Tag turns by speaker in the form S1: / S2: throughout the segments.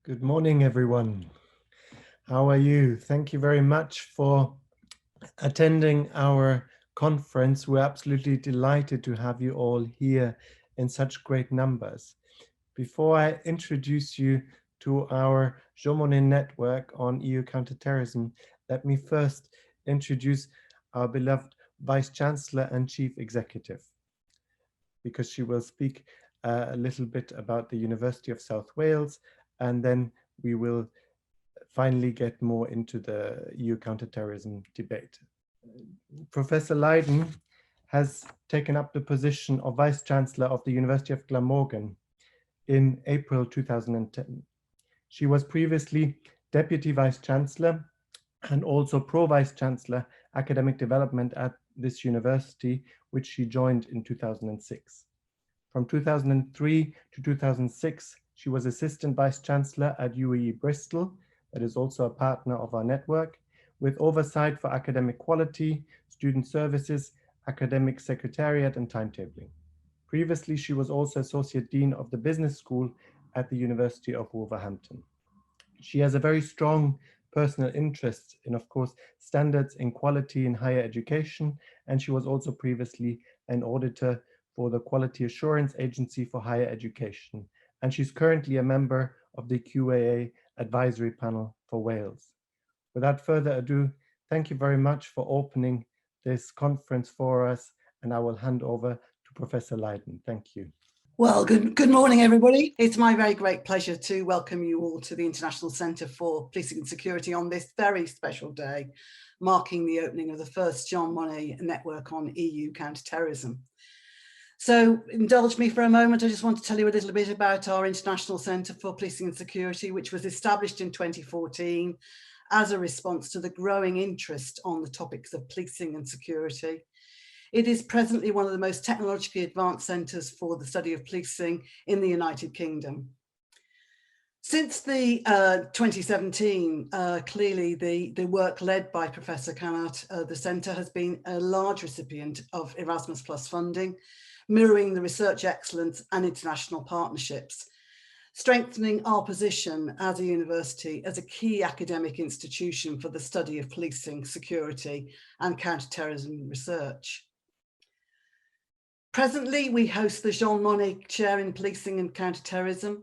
S1: Good morning, everyone. How are you? Thank you very much for attending our conference. We're absolutely delighted to have you all here in such great numbers. Before I introduce you to our Jean-Monde network on EU counterterrorism, let me first introduce our beloved Vice Chancellor and Chief Executive, because she will speak a little bit about the University of South Wales, and then we will finally get more into the EU counterterrorism debate. Professor Leiden has taken up the position of Vice Chancellor of the University of Glamorgan in April 2010. She was previously Deputy Vice Chancellor and also Pro-Vice Chancellor Academic Development at this university, which she joined in 2006. From 2003 to 2006, she was Assistant Vice Chancellor at UAE Bristol, that is also a partner of our network, with oversight for academic quality, student services, academic secretariat, and timetabling. Previously, she was also Associate Dean of the Business School at the University of Wolverhampton. She has a very strong personal interest in, of course, standards in quality in higher education, and she was also previously an auditor for the Quality Assurance Agency for Higher Education, and she's currently a member of the QAA Advisory Panel for Wales. Without further ado, thank you very much for opening this conference for us, and I will hand over to Professor Leiden. Thank you.
S2: Well, good morning, everybody. It's my very great pleasure to welcome you all to the International Centre for Policing and Security on this very special day, marking the opening of the first Jean-Monde network on EU counterterrorism. So indulge me for a moment. I just want to tell you a little bit about our International Centre for Policing and Security, which was established in 2014 as a response to the growing interest on the topics of policing and security. It is presently one of the most technologically advanced centres for the study of policing in the United Kingdom. Since the 2017, clearly the work led by Professor Cannat, the centre has been a large recipient of Erasmus Plus funding, mirroring the research excellence and international partnerships, strengthening our position as a university as a key academic institution for the study of policing, security and counterterrorism research. Presently, we host the Jean-Monde Chair in Policing and Counterterrorism,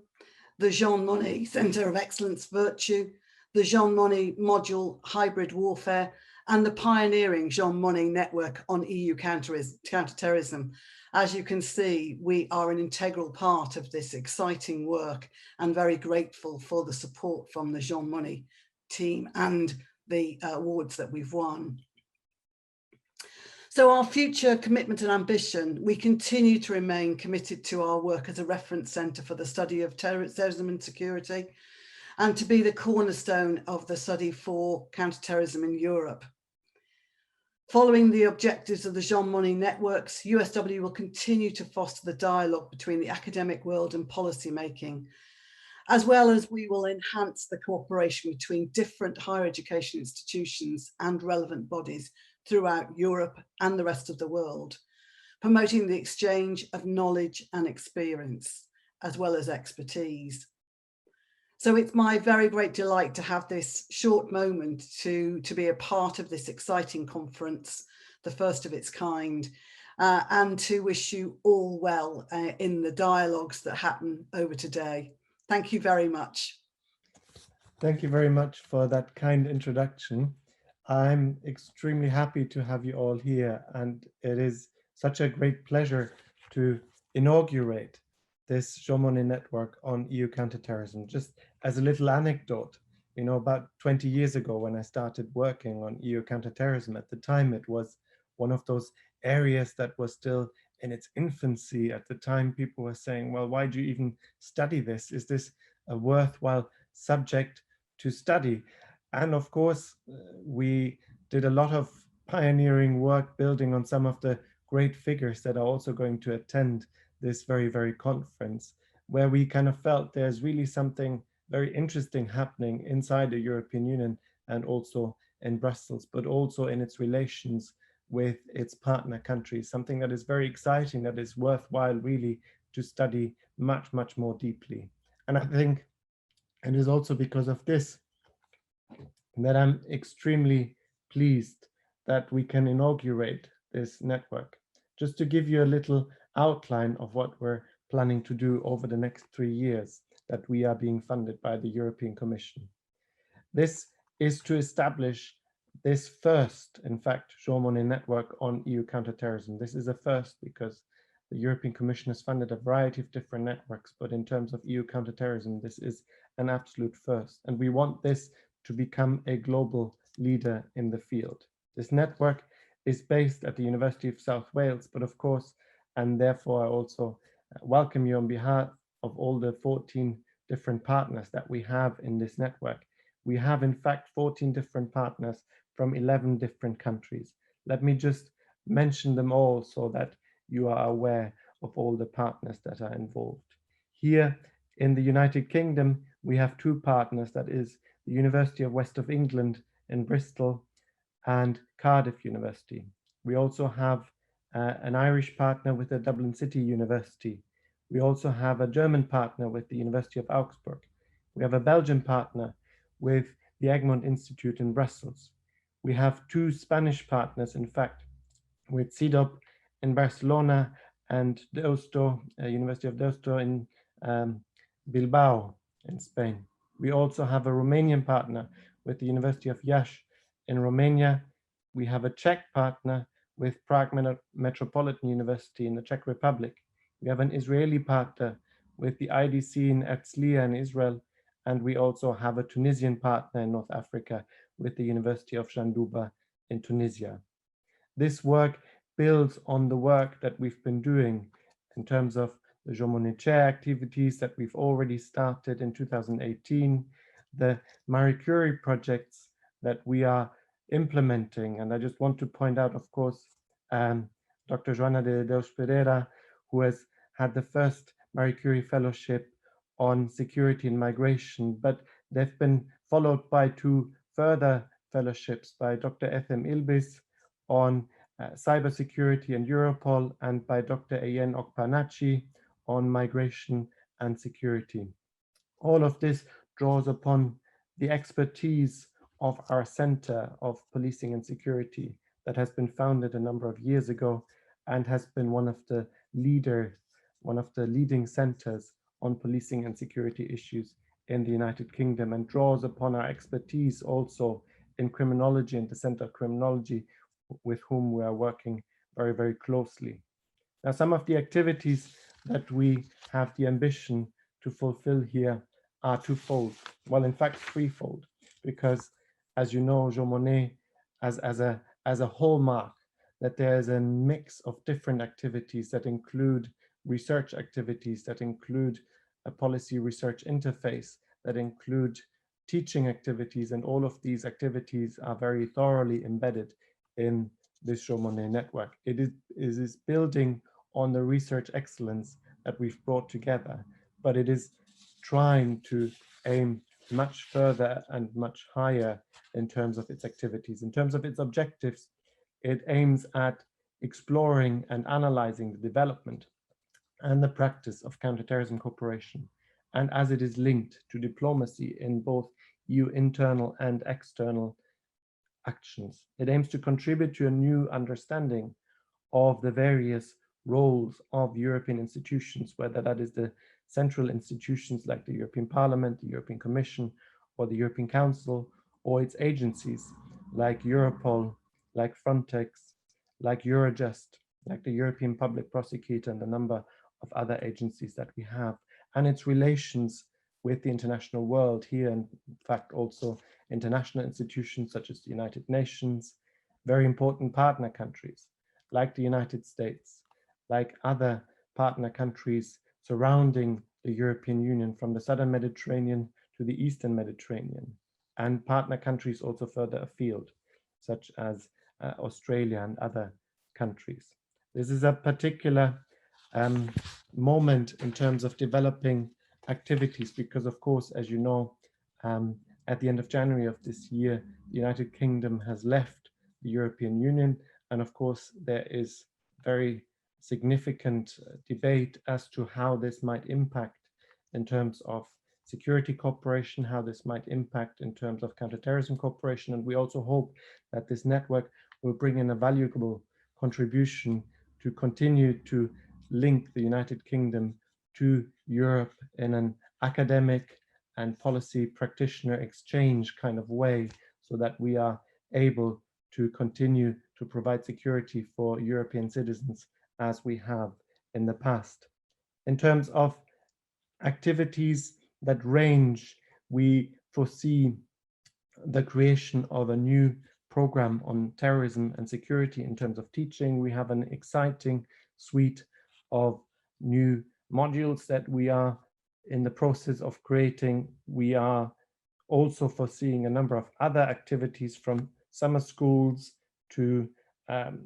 S2: the Jean-Monde Centre of Excellence Virtue, the Jean-Monde Module Hybrid Warfare, and the pioneering Jean-Monde Network on EU counterterrorism. As you can see, we are an integral part of this exciting work and very grateful for the support from the Jean-Monde team and the awards that we've won. So our future commitment and ambition, we continue to remain committed to our work as a reference centre for the study of terrorism and security, and to be the cornerstone of the study for counterterrorism in Europe. Following the objectives of the Jean-Monde networks, USW will continue to foster the dialogue between the academic world and policy making, as well as we will enhance the cooperation between different higher education institutions and relevant bodies throughout Europe and the rest of the world, promoting the exchange of knowledge and experience, as well as expertise. So it's my very great delight to have this short moment to be a part of this exciting conference, the first of its kind, and to wish you all well in the dialogues that happen over today. Thank you very much.
S1: Thank you very much for that kind introduction. I'm extremely happy to have you all here, and it is such a great pleasure to inaugurate this Jean-Monde network on EU counterterrorism. Just as a little anecdote, you know, about 20 years ago when I started working on EU counterterrorism, at the time it was one of those areas that was still in its infancy. At the time, people were saying, well, why do you even study this? Is this a worthwhile subject to study? And of course, we did a lot of pioneering work building on some of the great figures that are also going to attend this very, very conference, where we kind of felt there's really something very interesting happening inside the European Union and also in Brussels, but also in its relations with its partner countries, something that is very exciting, that is worthwhile really to study much, much more deeply. And I think And it's also because of this that I'm extremely pleased that we can inaugurate this network. Just to give you a little outline of what we're planning to do over the next 3 years that we are being funded by the European Commission. This is to establish this first, in fact, Jean-Monde network on EU counterterrorism. This is a first because the European Commission has funded a variety of different networks, but in terms of EU counterterrorism, this is an absolute first. And we want this to become a global leader in the field. This network is based at the University of South Wales, but of course, and therefore I also welcome you on behalf of all the 14 different partners that we have in this network. We have, in fact, 14 different partners from 11 different countries. Let me just mention them all so that you are aware of all the partners that are involved. Here in the United Kingdom, we have 2 partners, that is the University of West of England in Bristol and Cardiff University. We also have an Irish partner with the Dublin City University. We also have a German partner with the University of Augsburg. We have a Belgian partner with the Egmont Institute in Brussels. We have 2 Spanish partners, in fact, with CIDOP in Barcelona and Deusto, University of Deusto in Bilbao in Spain. We also have a Romanian partner with the University of Iași in Romania. We have a Czech partner with Prague Metropolitan University in the Czech Republic. We have an Israeli partner with the IDC in Herzliya in Israel, and we also have a Tunisian partner in North Africa with the University of Jandouba in Tunisia. This work builds on the work that we've been doing in terms of the Jean-Monde Chair activities that we've already started in 2018, the Marie Curie projects that we are implementing. And I just want to point out, of course, Dr. Joana de Deus Pereira, who has had the first Marie Curie Fellowship on security and migration, but they've been followed by 2 further fellowships by Dr. Ethem Ilbis on cybersecurity and Europol, and by Dr. Ayen Okpanachi on migration and security. All of this draws upon the expertise of our Center of Policing and Security that has been founded a number of years ago and has been one of the leading centers on policing and security issues in the United Kingdom, and draws upon our expertise also in criminology and the Center of Criminology, with whom we are working very, very closely. Now, some of the activities that we have the ambition to fulfill here are twofold. Well, in fact, threefold, because as you know, Jean-Monde as a hallmark that there is a mix of different activities that include research activities, that include a policy research interface, that include teaching activities, and all of these activities are very thoroughly embedded in this Jean-Monde network. It is building on the research excellence that we've brought together, but it is trying to aim much further and much higher in terms of its activities. In terms of its objectives, it aims at exploring and analyzing the development and the practice of counterterrorism cooperation, and as it is linked to diplomacy in both EU internal and external actions. It aims to contribute to a new understanding of the various roles of European institutions, whether that is the central institutions like the European Parliament, the European Commission, or the European Council, or its agencies like Europol, like Frontex, like Eurojust, like the European Public Prosecutor, and a number of other agencies that we have, and its relations with the international world here, and in fact also international institutions such as the United Nations, very important partner countries like the United States, like other partner countries surrounding the European Union from the Southern Mediterranean to the Eastern Mediterranean, and partner countries also further afield, such as Australia and other countries. This is a particular moment in terms of developing activities because, of course, as you know, at the end of January of this year, the United Kingdom has left the European Union, and of course there is very significant debate as to how this might impact in terms of security cooperation, how this might impact in terms of counterterrorism cooperation. And we also hope that this network will bring in a valuable contribution to continue to link the United Kingdom to Europe in an academic and policy practitioner exchange kind of way, so that we are able to continue to provide security for European citizens as we have in the past. In terms of activities that range, we foresee the creation of a new program on terrorism and security in terms of teaching. We have an exciting suite of new modules that we are in the process of creating. We are also foreseeing a number of other activities, from summer schools to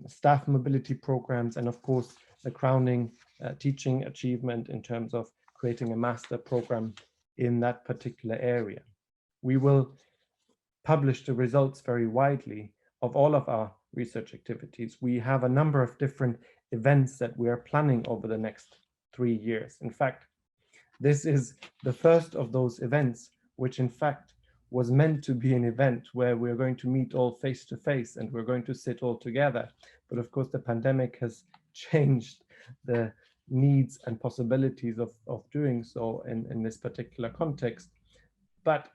S1: staff mobility programs, and of course the crowning teaching achievement in terms of creating a master program in that particular area. We will publish the results very widely of all of our research activities. We have a number of different events that we are planning over the next 3 years. In fact, this is the first of those events, which in fact was meant to be an event where we're going to meet all face to face and we're going to sit all together. But of course, the pandemic has changed the needs and possibilities of doing so in this particular context. But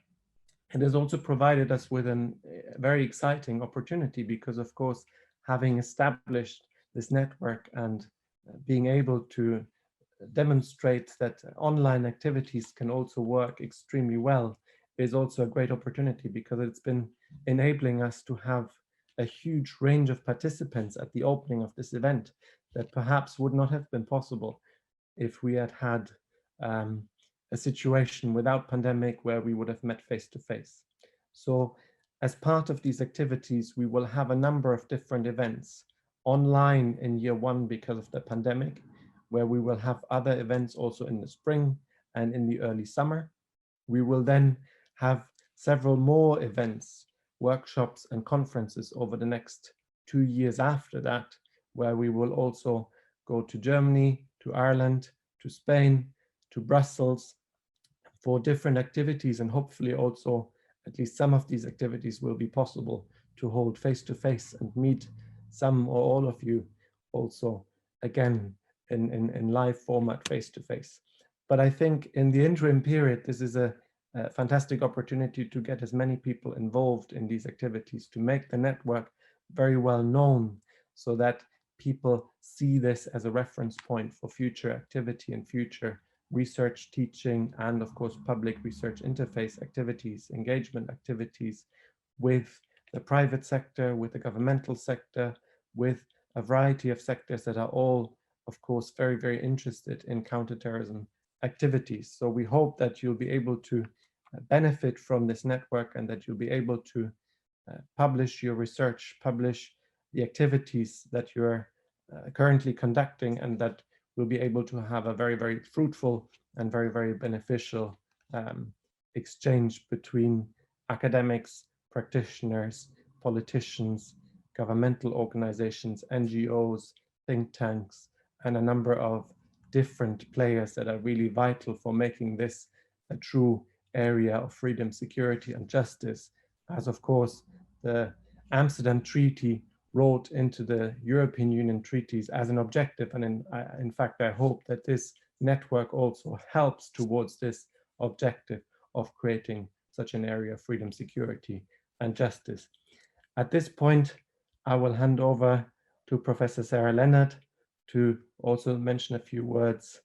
S1: it has also provided us with a very exciting opportunity, because of course, having established this network and being able to demonstrate that online activities can also work extremely well is also a great opportunity, because it's been enabling us to have a huge range of participants at the opening of this event that perhaps would not have been possible if we had had a situation without pandemic where we would have met face to face. So as part of these activities, we will have a number of different events online in year one because of the pandemic, where we will have other events also in the spring and in the early summer. We will then have several more events, workshops and conferences over the next 2 years after that, where we will also go to Germany, to Ireland, to Spain, to Brussels for different activities, and hopefully also at least some of these activities will be possible to hold face to face and meet some or all of you also again in live format face to face. But I think in the interim period, this is a fantastic opportunity to get as many people involved in these activities, to make the network very well known, so that people see this as a reference point for future activity and future research, teaching, and of course public research interface activities, engagement activities with the private sector, with the governmental sector, with a variety of sectors that are all, of course, very, very interested in counterterrorism activities. So we hope that you'll be able to benefit from this network, and that you'll be able to publish your research, publish the activities that you're currently conducting, and that we'll be able to have a very, very fruitful and very, very beneficial exchange between academics, practitioners, politicians, governmental organizations, NGOs, think tanks, and a number of different players that are really vital for making this a true area of freedom, security, and justice, as of course the Amsterdam Treaty wrote into the European Union treaties as an objective. And in fact, I hope that this network also helps towards this objective of creating such an area of freedom, security, and justice. At this point, I will hand over to Professor Sarah Leonard to also mention a few words,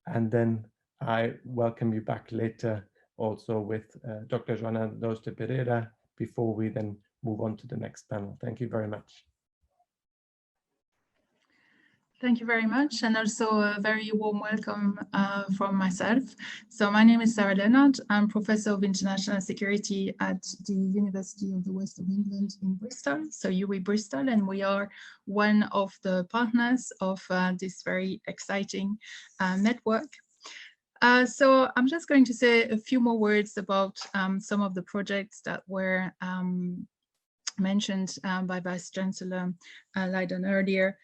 S1: and then I welcome you back later also with Dr. Joana Dos de Pereira before we then move on to the next panel. Thank you very much.
S3: Thank you very much, and also a very warm welcome from myself. So my name is Sarah Leonard. I'm Professor of International Security at the University of the West of England in Bristol, so UWE Bristol, and we are one of the partners of this very exciting network. So I'm just going to say a few more words about some of the projects that were mentioned by Vice Chancellor Leiden earlier.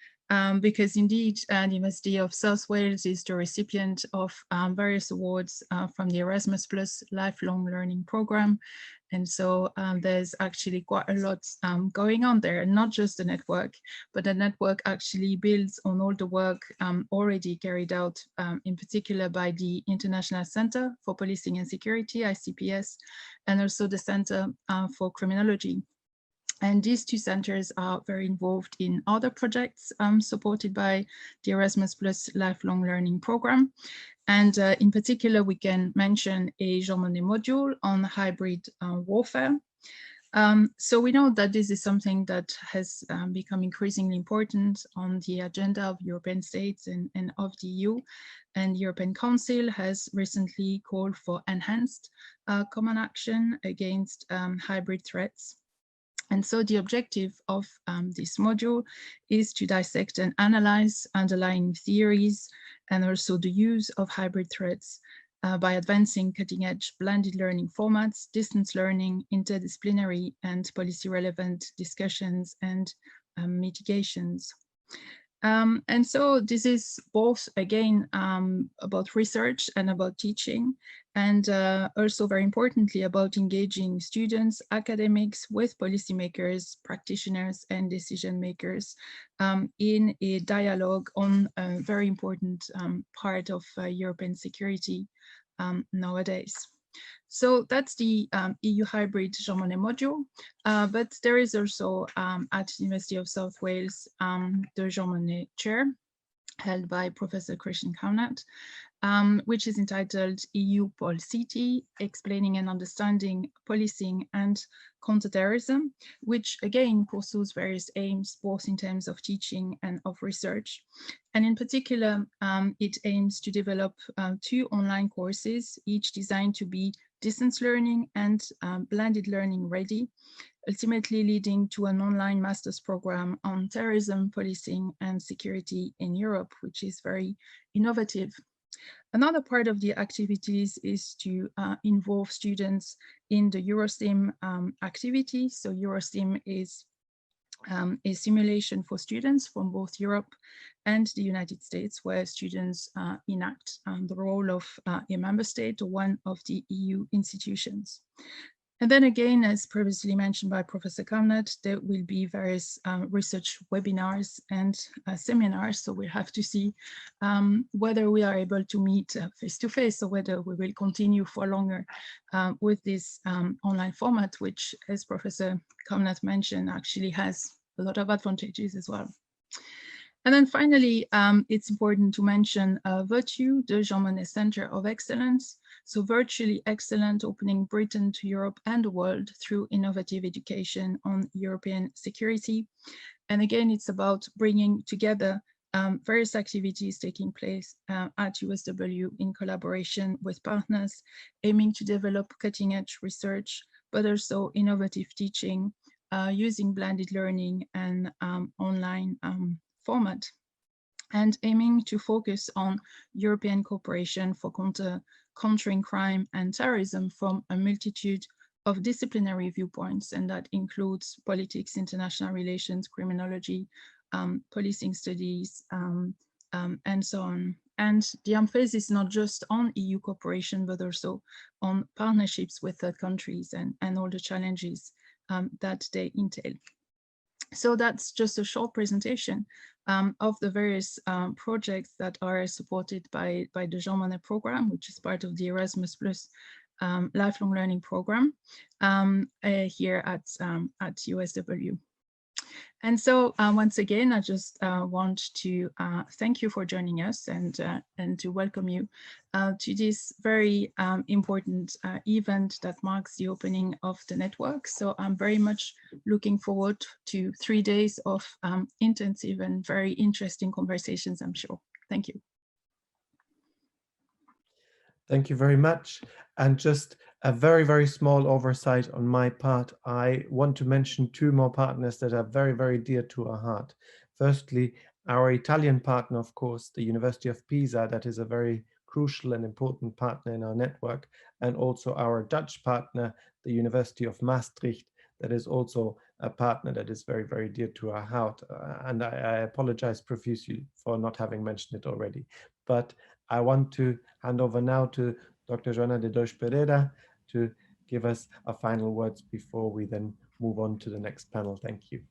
S3: because indeed the University of South Wales is the recipient of various awards from the Erasmus Plus Lifelong Learning Programme. And so there's actually quite a lot going on there, not just the network, but the network actually builds on all the work already carried out, in particular by the International Centre for Policing and Security, ICPS, and also the Centre for Criminology. And these two centers are very involved in other projects supported by the Erasmus Plus Lifelong Learning Programme. And in particular, we can mention a Jean-Monde module on hybrid warfare. So we know that this is something that has become increasingly important on the agenda of European states and of the EU. And the European Council has recently called for enhanced common action against hybrid threats. And so the objective of this module is to dissect and analyze underlying theories and also the use of hybrid threats by advancing cutting-edge blended learning formats, distance learning, interdisciplinary and policy-relevant discussions and mitigations. And so this is both, again, about research and about teaching, and also very importantly about engaging students, academics with policymakers, practitioners and decision makers in a dialogue on a very important part of European security nowadays. So that's the EU hybrid Jean-Monde module, but there is also at the University of South Wales the Jean-Monde chair held by Professor Christian Count, which is entitled EU Pol-CT, Explaining and Understanding Policing and Counterterrorism, which again pursues various aims, both in terms of teaching and of research. And in particular, it aims to develop 2 online courses, each designed to be distance learning and blended learning ready, ultimately leading to an online master's program on terrorism, policing and security in Europe, which is very innovative. Another part of the activities is to involve students in the Eurostim activity. So Eurostim is a simulation for students from both Europe and the United States, where students enact the role of a member state or one of the EU institutions. And then again, as previously mentioned by Professor Monnet, there will be various research webinars and seminars. So we have to see whether we are able to meet face-to-face or whether we will continue for longer with this online format, which, as Professor Monnet mentioned, actually has a lot of advantages as well. And then finally, it's important to mention Virtue, the Jean-Monde Center of Excellence. So virtually excellent, opening Britain to Europe and the world through innovative education on European security. And again, it's about bringing together various activities taking place at USW in collaboration with partners, aiming to develop cutting-edge research, but also innovative teaching using blended learning and online format, and aiming to focus on European cooperation for countering crime and terrorism from a multitude of disciplinary viewpoints, and that includes politics, international relations, criminology, policing studies, and so on. And the emphasis is not just on EU cooperation, but also on partnerships with third countries and all the challenges that they entail. So that's just a short presentation of the various projects that are supported by the Jean-Monde program, which is part of the Erasmus Plus lifelong learning program here at USW. And so once again, I just want to thank you for joining us and to welcome you to this very important event that marks the opening of the network. So I'm very much looking forward to 3 days of intensive and very interesting conversations, I'm sure. Thank you.
S1: Thank you very much. And just a very, very small oversight on my part. I want to mention 2 more partners that are very, very dear to our heart. Firstly, our Italian partner, of course, the University of Pisa, that is a very crucial and important partner in our network, and also our Dutch partner, the University of Maastricht, that is also a partner that is very, very dear to our heart. And I apologize profusely for not having mentioned it already. But I want to hand over now to Dr. Joana de Dois Pereira to give us our final words before we then move on to the next panel. Thank you.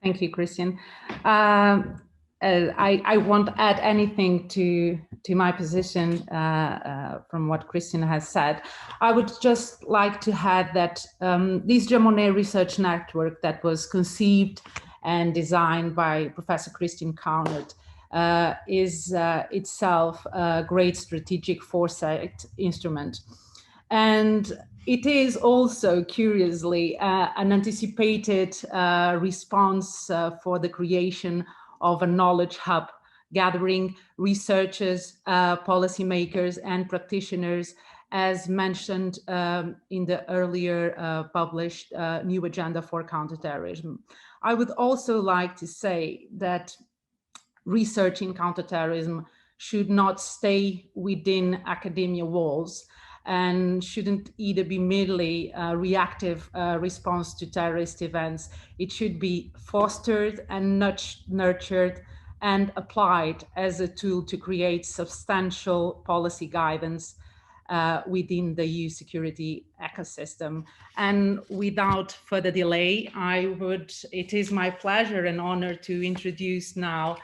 S4: Thank you, Christian. I won't add anything to my position from what Christian has said. I would just like to add that this Jean-Monde Research Network that was conceived and designed by Professor Christian Counert is itself a great strategic foresight instrument. And it is also, curiously, an anticipated response for the creation of a knowledge hub, gathering researchers, policymakers, and practitioners, as mentioned in the earlier published new agenda for counterterrorism. I would also like to say that research in counterterrorism should not stay within academia walls and shouldn't either be merely a reactive response to terrorist events. It should be fostered and nurtured and applied as a tool to create substantial policy guidance within the EU security ecosystem. And without further delay, it is my pleasure and honor to introduce now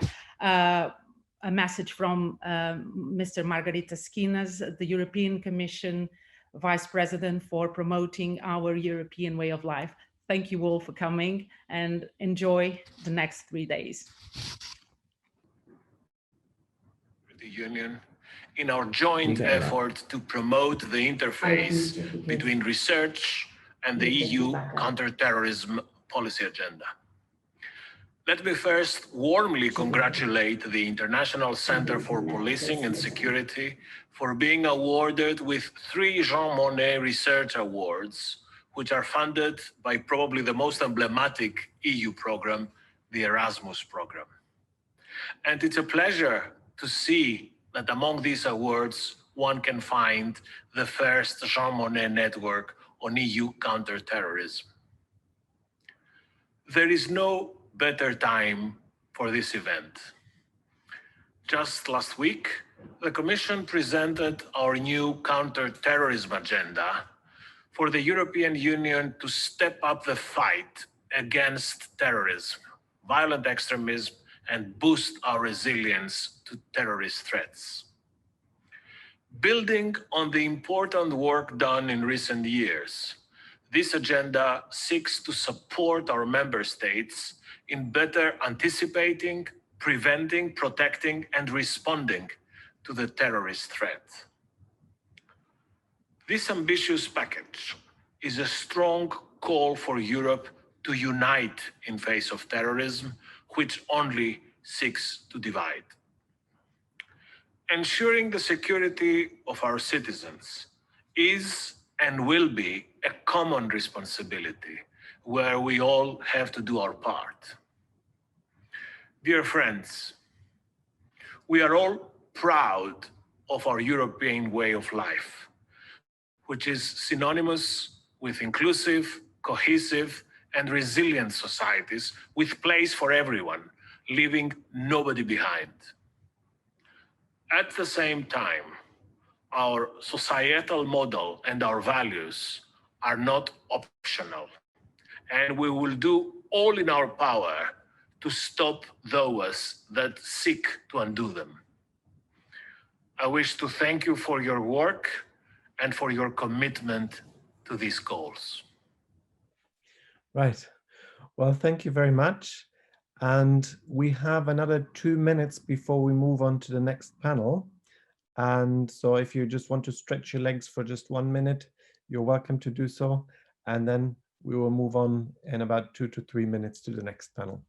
S4: a message from Mr. Margarita Schinas, the European Commission Vice President for promoting our European way of life. Thank you all for coming and enjoy the next 3 days.
S5: The Union in our joint effort to promote the interface between research and the EU counterterrorism policy agenda. Let me first warmly congratulate the International Center for Policing and Security for being awarded with 3 Jean-Monde Research Awards, which are funded by probably the most emblematic EU program, the Erasmus program. And it's a pleasure to see that among these awards, one can find the first Jean-Monde network on EU counterterrorism. There is no better time for this event. Just last week, the Commission presented our new Counter-Terrorism Agenda for the European Union to step up the fight against terrorism, violent extremism, and boost our resilience to terrorist threats. Building on the important work done in recent years, this agenda seeks to support our member states in better anticipating, preventing, protecting, and responding to the terrorist threat. This ambitious package is a strong call for Europe to unite in face of terrorism, which only seeks to divide. Ensuring the security of our citizens is and will be a common responsibility where we all have to do our part. Dear friends, we are all proud of our European way of life, which is synonymous with inclusive, cohesive, and resilient societies with place for everyone, leaving nobody behind. At the same time, our societal model and our values are not optional, and we will do all in our power to stop those that seek to undo them. I wish to thank you for your work and for your commitment to these goals.
S1: Right. Well, thank you very much. And we have another 2 minutes before we move on to the next panel. And so if you just want to stretch your legs for just 1 minute, you're welcome to do so. And then we will move on in about 2 to 3 minutes to the next panel.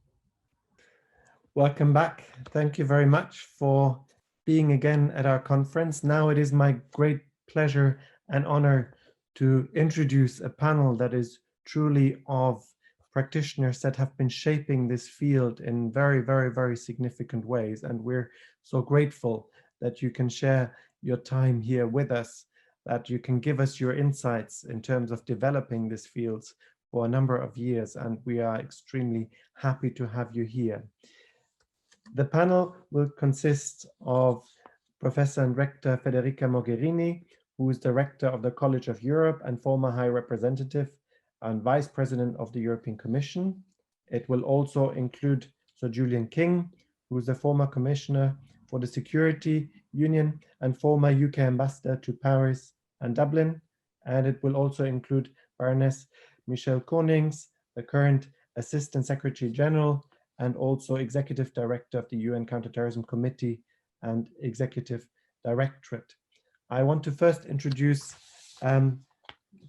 S1: Welcome back. Thank you very much for being again at our conference. Now it is my great pleasure and honor to introduce a panel that is truly of practitioners that have been shaping this field in very, very, very significant ways. And we're so grateful that you can share your time here with us, that you can give us your insights in terms of developing these fields for a number of years, and we are extremely happy to have you here. The panel will consist of Professor and Rector Federica Morgerini, who is Director of the College of Europe and former High Representative and Vice President of the European Commission. It will also include Sir Julian King, who is the former Commissioner for the Security Union and former UK Ambassador to Paris and Dublin. And it will also include Baroness Michelle Konings, the current Assistant Secretary General and also Executive Director of the UN Counterterrorism Committee and Executive Directorate. I want to first introduce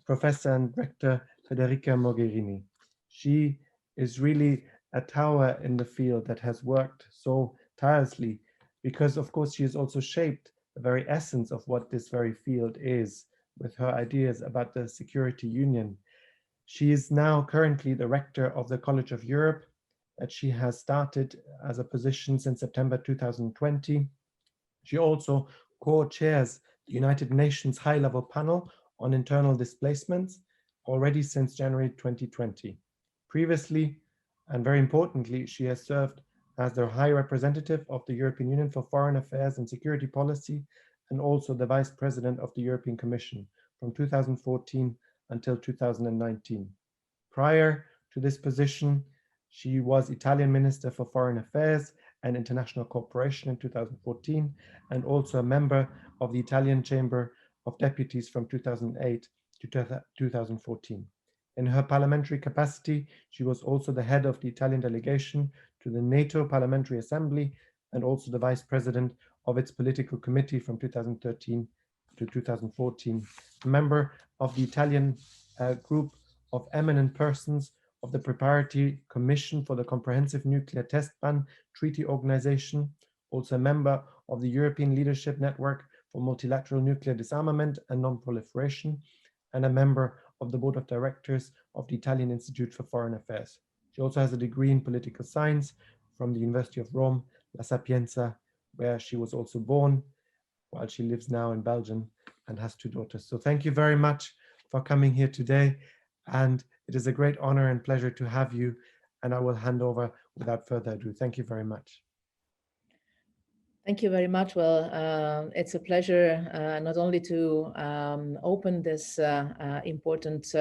S1: Professor and Rector Federica Morgerini. She is really a tower in the field that has worked so tirelessly because, of course, she has also shaped the very essence of what this very field is with her ideas about the security union. She is now currently the Rector of the College of Europe that she has started as a position since September 2020. She also co-chairs the United Nations High-Level Panel on Internal Displacements already since January 2020. Previously, and very importantly, she has served as the High Representative of the European Union for Foreign Affairs and Security Policy and also the Vice President of the European Commission from 2014 until 2019. Prior to this position, she was Italian Minister for Foreign Affairs and International Cooperation in 2014 and also a member of the Italian Chamber of Deputies from 2008 to 2014. In her parliamentary capacity, she was also the head of the Italian delegation to the NATO Parliamentary Assembly and also the vice president of its political committee from 2013 to 2014, a member of the Italian group of eminent persons of the Preparatory Commission for the Comprehensive Nuclear Test Ban Treaty Organization, also a member of the European Leadership Network for Multilateral Nuclear Disarmament and Non-Proliferation, and a member of the Board of Directors of the Italian Institute for Foreign Affairs. She also has a degree in political science from the University of Rome, La Sapienza, where she was also born, while she lives now in Belgium and has 2 daughters. So thank you very much for coming here today. And it is a great honor and pleasure to have you. And I will hand over without further ado. Thank you very much.
S6: Thank you very much. Well, it's a pleasure not only to open this important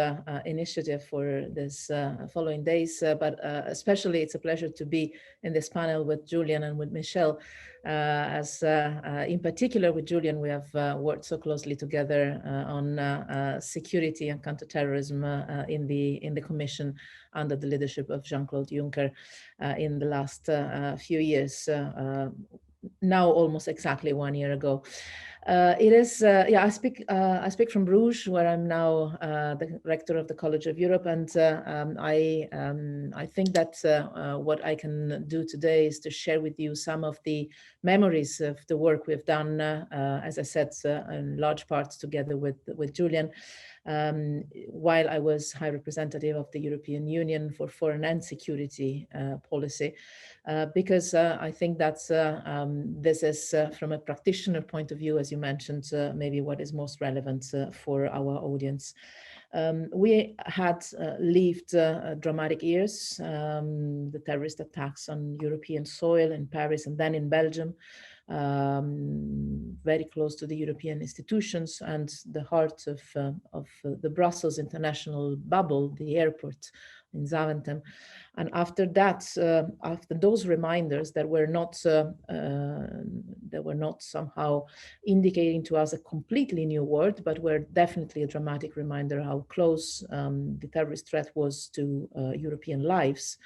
S6: initiative for this following days, but especially it's a pleasure to be in this panel with Julian and with Michelle. As in particular with Julian, we have worked so closely together on security and counterterrorism in the Commission under the leadership of Jean-Claude Juncker in the last few years. Now almost exactly 1 year ago. It is, I speak from Bruges, where I'm now the rector of the College of Europe, and I think that what I can do today is to share with you some of the memories of the work we've done, as I said, in large parts together with Julian, while I was High Representative of the European Union for Foreign and Security Policy, because I think that's this is from a practitioner point of view, as you mentioned, maybe what is most relevant for our audience. We had lived dramatic years, the terrorist attacks on European soil in Paris and then in Belgium, very close to the European institutions and the heart of the Brussels international bubble, the airport in Zaventem. And after that, after those reminders that were not somehow indicating to us a completely new world, but were definitely a dramatic reminder how close the terrorist threat was to European lives.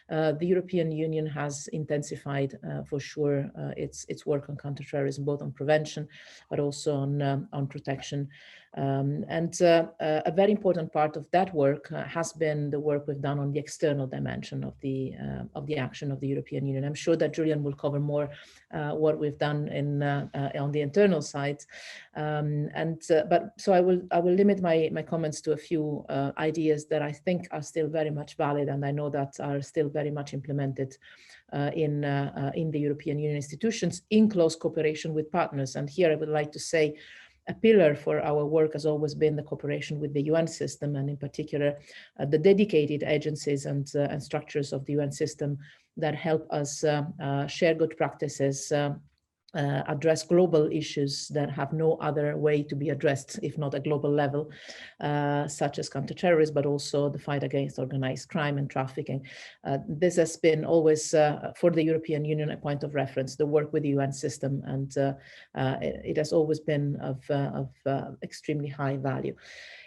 S6: The European Union has intensified for sure its work on counterterrorism, both on prevention, but also on protection. And a very important part of that work has been the work we've done on the external dimension of the action of the European Union. I'm sure that Julian will cover more what we've done on the internal side. But so I will limit my comments to a few ideas that I think are still very much valid, and I know that are still very much implemented in the European Union institutions in close cooperation with partners. And here I would like to say a pillar for our work has always been the cooperation with the UN system, and in particular, the dedicated agencies and structures of the UN system that help us share good practices, address global issues that have no other way to be addressed, if not at global level, such as counterterrorism, but also the fight against organized crime and trafficking. This has been always, for the European Union, a point of reference, the work with the UN system, and it has always been of extremely high value.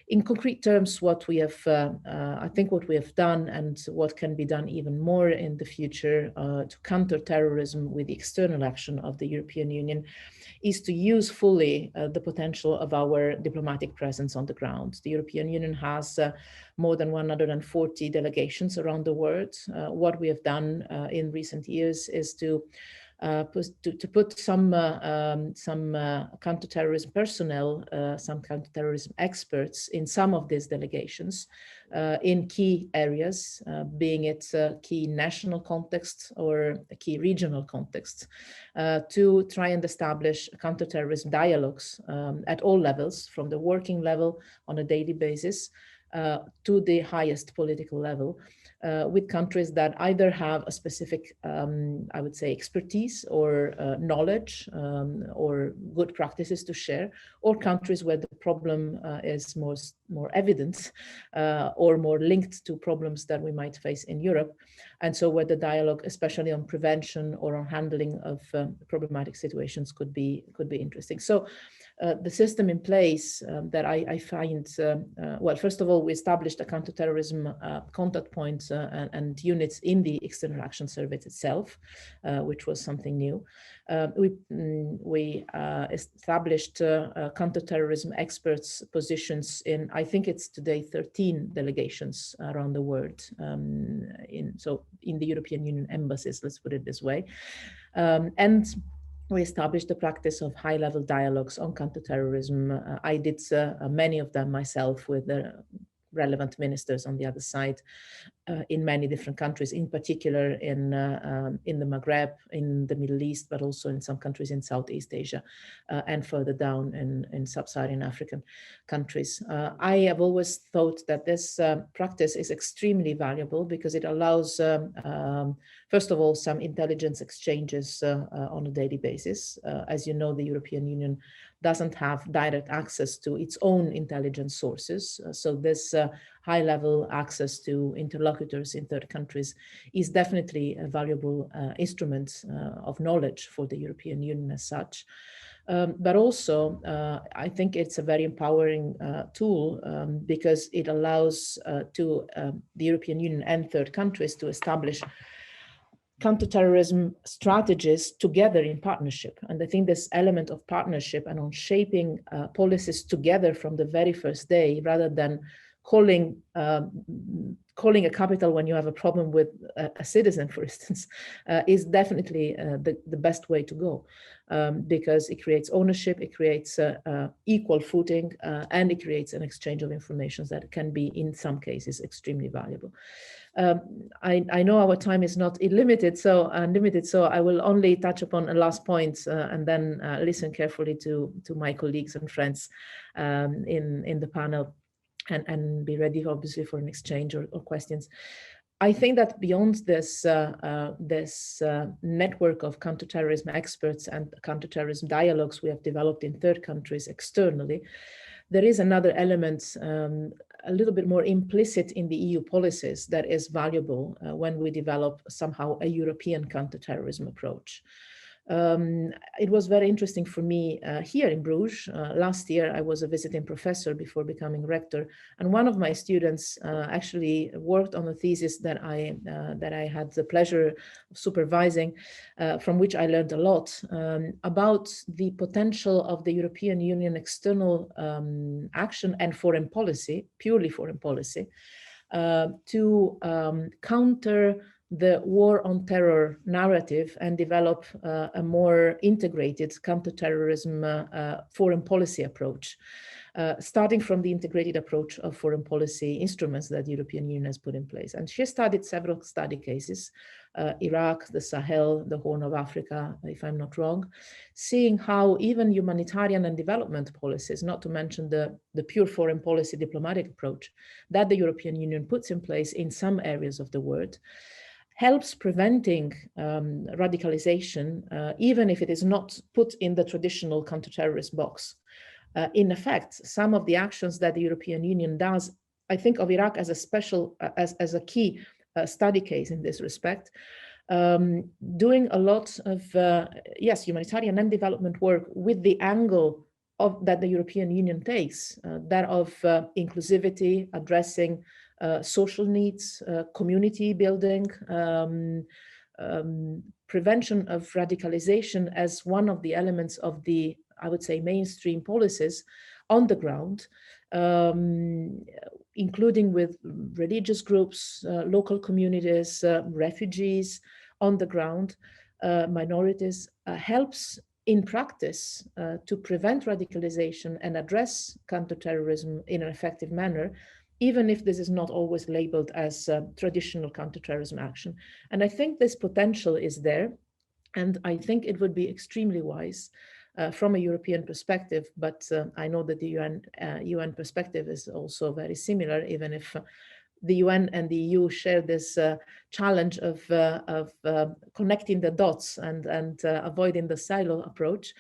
S6: In concrete terms, what we have, I think what we have done and what can be done even more in the future to counter terrorism with the external action of the European Union is to use fully the potential of our diplomatic presence on the ground. The European Union has more than 140 delegations around the world. What we have done in recent years is to put some counterterrorism personnel, some counterterrorism experts in some of these delegations in key areas, being it key national context or key regional contexts, to try and establish counterterrorism dialogues at all levels, from the working level on a daily basis to the highest political level, with countries that either have a specific, I would say, expertise or knowledge or good practices to share, or countries where the problem is more evident or more linked to problems that we might face in Europe. And so where the dialogue, especially on prevention or on handling of problematic situations, could be interesting. So the system in place that I find, well, first of all, we established a counterterrorism contact points and units in the External Action Service itself, which was something new. We established counterterrorism experts positions in, I think it's today 13 delegations around the world, so in the European Union embassies, let's put it this way. And we established the practice of high-level dialogues on counterterrorism. I did many of them myself with the relevant ministers on the other side in many different countries, in particular in the Maghreb, in the Middle East, but also in some countries in Southeast Asia and further down in sub-Saharan African countries. I have always thought that this practice is extremely valuable because it allows, first of all, some intelligence exchanges on a daily basis. As you know, the European Union doesn't have direct access to its own intelligence sources. So this high-level access to interlocutors in third countries is definitely a valuable instrument of knowledge for the European Union as such. But also, I think it's a very empowering tool because it allows to the European Union and third countries to establish counterterrorism strategies together in partnership. And I think this element of partnership and on shaping policies together from the very first day, rather than calling a capital when you have a problem with a citizen, for instance, is definitely the best way to go, because it creates ownership, it creates equal footing, and it creates an exchange of information that can be, in some cases, extremely valuable. I know our time is not unlimited, so I will only touch upon a last point and then listen carefully to my colleagues and friends in the panel. And be ready, obviously, for an exchange or questions. I think that beyond this, network of counterterrorism experts and counterterrorism dialogues we have developed in third countries externally, there is another element a little bit more implicit in the EU policies that is valuable when we develop somehow a European counterterrorism approach. It was very interesting for me here in Bruges. Last year, I was a visiting professor before becoming rector, and one of my students actually worked on a thesis that I had the pleasure of supervising, from which I learned a lot about the potential of the European Union external action and foreign policy, purely foreign policy, to counter the war on terror narrative and develop a more integrated counterterrorism foreign policy approach, starting from the integrated approach of foreign policy instruments that the European Union has put in place. And she studied several study cases Iraq, the Sahel, the Horn of Africa, if I'm not wrong, seeing how even humanitarian and development policies, not to mention the pure foreign policy diplomatic approach that the European Union puts in place in some areas of the world, helps preventing radicalization, even if it is not put in the traditional counterterrorist box. In effect, some of the actions that the European Union does, I think of Iraq as a special, as a key study case in this respect, doing a lot of, yes, humanitarian and development work with the angle that the European Union takes, that of inclusivity, addressing social needs, community building, prevention of radicalization as one of the elements of the, I would say, mainstream policies on the ground, including with religious groups, local communities, refugees on the ground, minorities, helps in practice to prevent radicalization and address counterterrorism in an effective manner, even if this is not always labeled as traditional counterterrorism action. And I think this potential is there. And I think it would be extremely wise from a European perspective, but I know that the UN perspective is also very similar, even if the UN and the EU share this challenge of connecting the dots and avoiding the silo approach.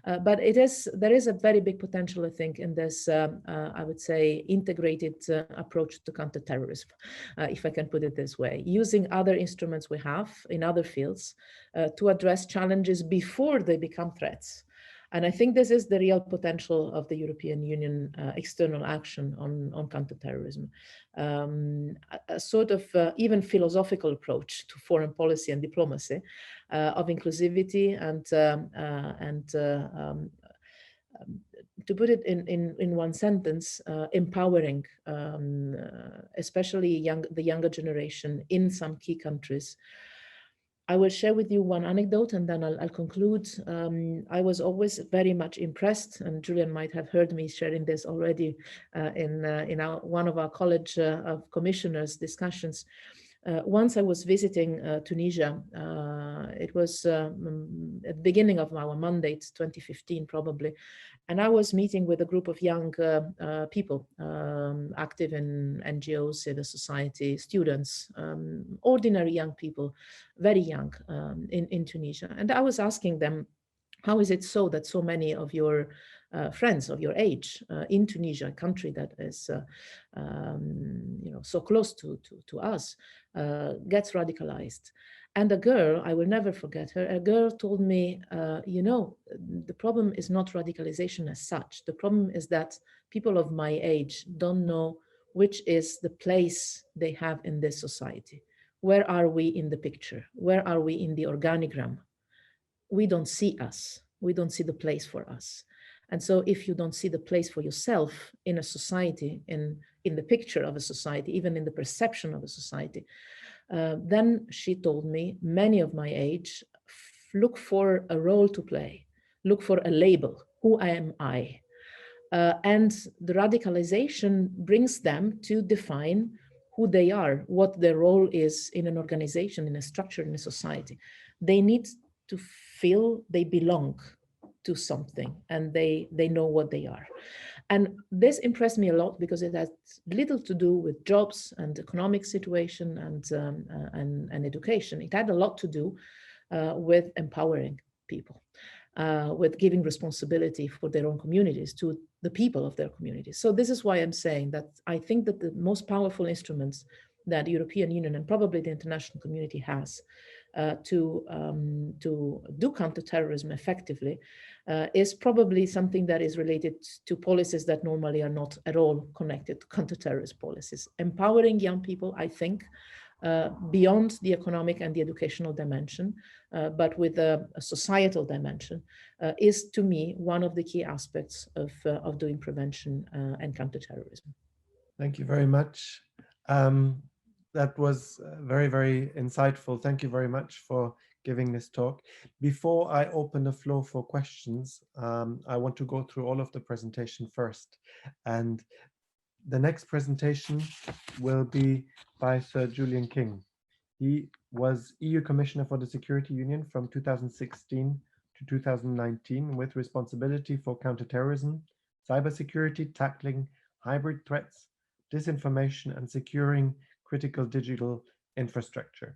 S6: But there is a very big potential, I think, in this, I would say, integrated approach to counterterrorism, if I can put it this way, using other instruments we have in other fields to address challenges before they become threats. And I think this is the real potential of the European Union external action on counterterrorism. A sort of even philosophical approach to foreign policy and diplomacy of inclusivity and to put it in one sentence, empowering, especially the younger generation in some key countries. I will share with you one anecdote and then I'll conclude. I was always very much impressed, and Julian might have heard me sharing this already in one of our College of Commissioners discussions. Once I was visiting Tunisia. It was at the beginning of our mandate, 2015 probably, and I was meeting with a group of young people active in NGOs, civil society, students, ordinary young people, very young in Tunisia. And I was asking them, how is it so that so many of your friends of your age in Tunisia, a country that is so close to us, gets radicalized? And a girl, I will never forget her, a girl told me, the problem is not radicalization as such. The problem is that people of my age don't know which is the place they have in this society. Where are we in the picture? Where are we in the organigram? We don't see us. We don't see the place for us. And so if you don't see the place for yourself in a society, in the picture of a society, even in the perception of a society, then she told me, many of my age look for a role to play, look for a label. Who am I? And the radicalization brings them to define who they are, what their role is in an organization, in a structure, in a society. They need to feel they belong to something and they know what they are. And this impressed me a lot because it has little to do with jobs and economic situation and education. It had a lot to do with empowering people, with giving responsibility for their own communities to the people of their communities. So this is why I'm saying that I think that the most powerful instruments that the European Union and probably the international community has to do counterterrorism effectively is probably something that is related to policies that normally are not at all connected to counterterrorist policies. Empowering young people, I think, beyond the economic and the educational dimension, but with a societal dimension, is to me one of the key aspects of doing prevention and counterterrorism.
S1: Thank you very much. That was very, very insightful. Thank you very much for giving this talk. Before I open the floor for questions, I want to go through all of the presentation first. And the next presentation will be by Sir Julian King. He was EU Commissioner for the Security Union from 2016 to 2019 with responsibility for counterterrorism, cybersecurity, tackling hybrid threats, disinformation, and securing critical digital infrastructure.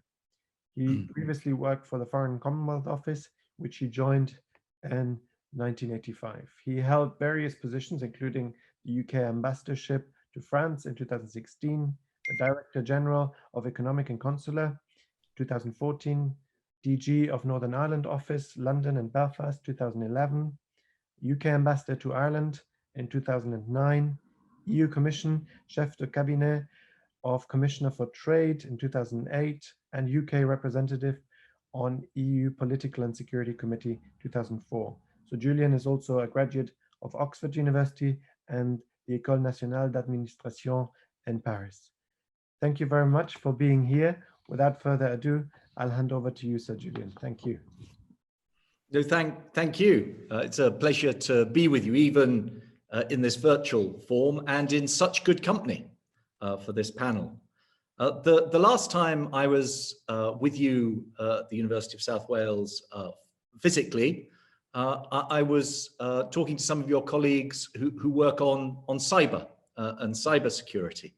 S1: He previously worked for the Foreign Commonwealth Office, which he joined in 1985. He held various positions, including the UK Ambassadorship to France in 2016, the Director General of Economic and Consular, 2014, DG of Northern Ireland Office, London and Belfast, 2011, UK Ambassador to Ireland in 2009, EU Commission Chef de Cabinet of Commissioner for Trade in 2008, and UK Representative on EU Political and Security Committee 2004. So Julian is also a graduate of Oxford University and the École Nationale d'Administration in Paris. Thank you very much for being here. Without further ado, I'll hand over to you, Sir Julian. Thank you.
S7: No, thank you. It's a pleasure to be with you, even in this virtual form and in such good company for this panel. The last time I was with you at the University of South Wales physically, I was talking to some of your colleagues who work on cyber and cybersecurity,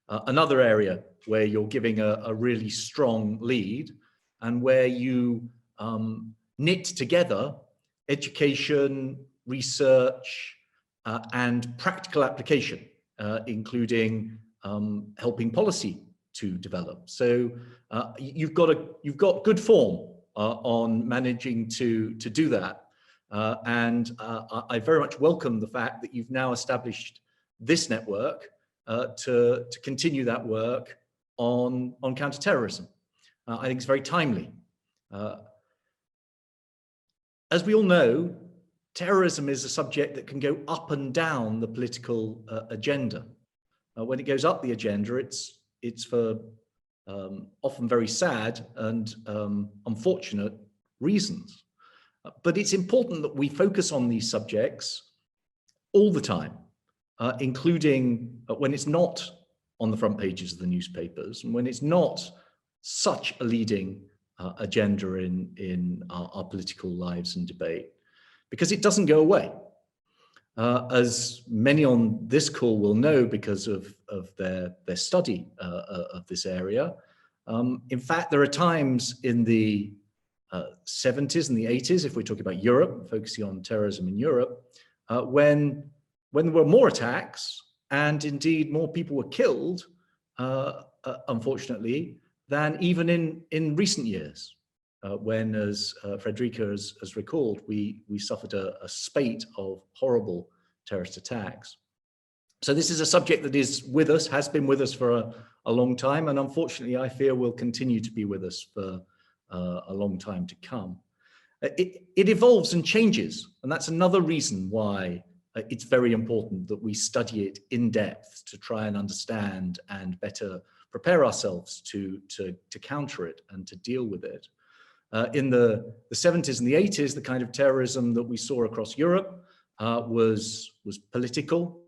S7: another area where you're giving a really strong lead and where you knit together education, research, and practical application, including helping policy to develop. So you've got good form on managing to do that. And I very much welcome the fact that you've now established this network to continue that work on counterterrorism. I think it's very timely. As we all know, terrorism is a subject that can go up and down the political agenda. When it goes up the agenda, it's for often very sad and unfortunate reasons. But it's important that we focus on these subjects all the time, including when it's not on the front pages of the newspapers and when it's not such a leading agenda in our political lives and debate, because it doesn't go away. As many on this call will know because of their study of this area. In fact, there are times in the 70s and the 80s, if we're talking about Europe, focusing on terrorism in Europe, when there were more attacks and indeed more people were killed, unfortunately, than even in recent years, when, as Federica has recalled, we suffered a spate of horrible terrorist attacks. So this is a subject that is with us, has been with us for a long time, and unfortunately, I fear will continue to be with us for a long time to come. It evolves and changes, and that's another reason why it's very important that we study it in depth to try and understand and better prepare ourselves to counter it and to deal with it. In the 70s and the 80s, the kind of terrorism that we saw across Europe was political,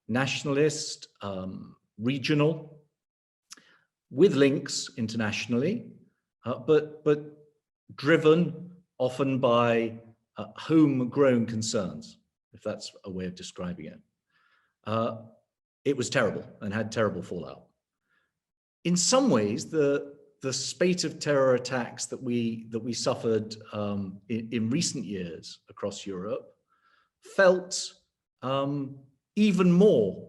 S7: nationalist, regional, with links internationally, but driven often by homegrown concerns, if that's a way of describing it. It was terrible and had terrible fallout. In some ways, the spate of terror attacks that we suffered in recent years across Europe felt even more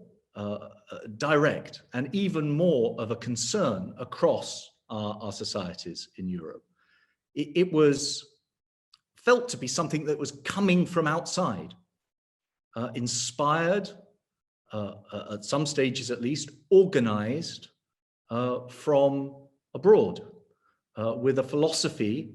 S7: direct and even more of a concern across our societies in Europe. It was felt to be something that was coming from outside, inspired, at some stages at least, organized from abroad, with a philosophy,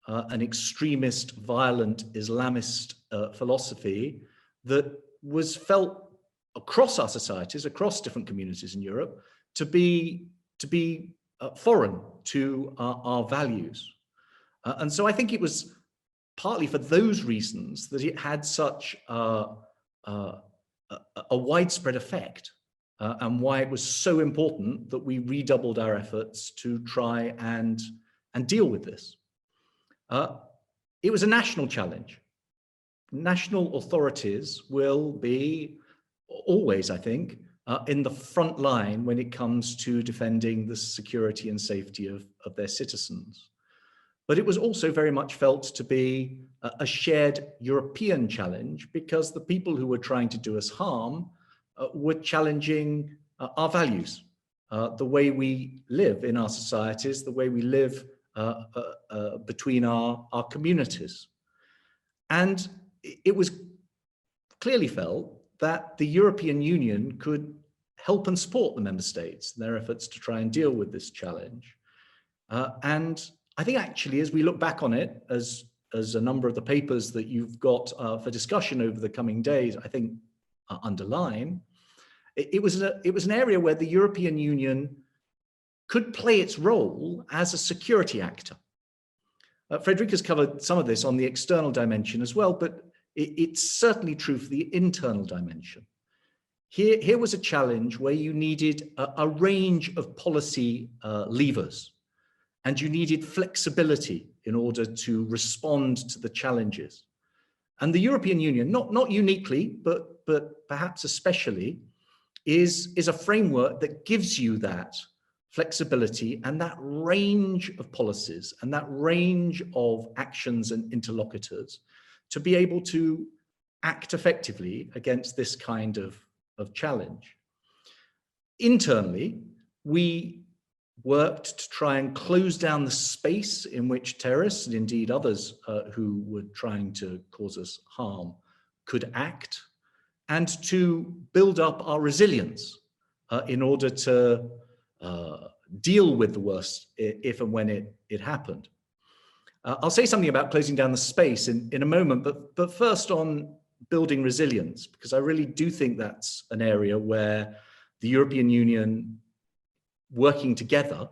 S7: an extremist, violent Islamist philosophy that was felt across our societies, across different communities in Europe, to be foreign to our values. And so I think it was partly for those reasons that it had such a widespread effect and why it was so important that we redoubled our efforts to try and deal with this. It was a national challenge. National authorities will be always, I think, in the front line when it comes to defending the security and safety of their citizens. But it was also very much felt to be a shared European challenge, because the people who were trying to do us harm were challenging our values, the way we live in our societies, the way we live between our communities. And it was clearly felt that the European Union could help and support the member states in their efforts to try and deal with this challenge. And I think actually, as we look back on it, as a number of the papers that you've got for discussion over the coming days, I think underline, it was an area where the European Union could play its role as a security actor. Federica's covered some of this on the external dimension as well, but it's certainly true for the internal dimension. Here was a challenge where you needed a range of policy levers, and you needed flexibility in order to respond to the challenges. And the European Union, not uniquely, but perhaps especially, is a framework that gives you that flexibility and that range of policies and that range of actions and interlocutors to be able to act effectively against this kind of challenge. Internally, we worked to try and close down the space in which terrorists, and indeed others who were trying to cause us harm, could act, and to build up our resilience in order to deal with the worst if and when it happened. I'll say something about closing down the space in a moment, but first on building resilience, because I really do think that's an area where the European Union working together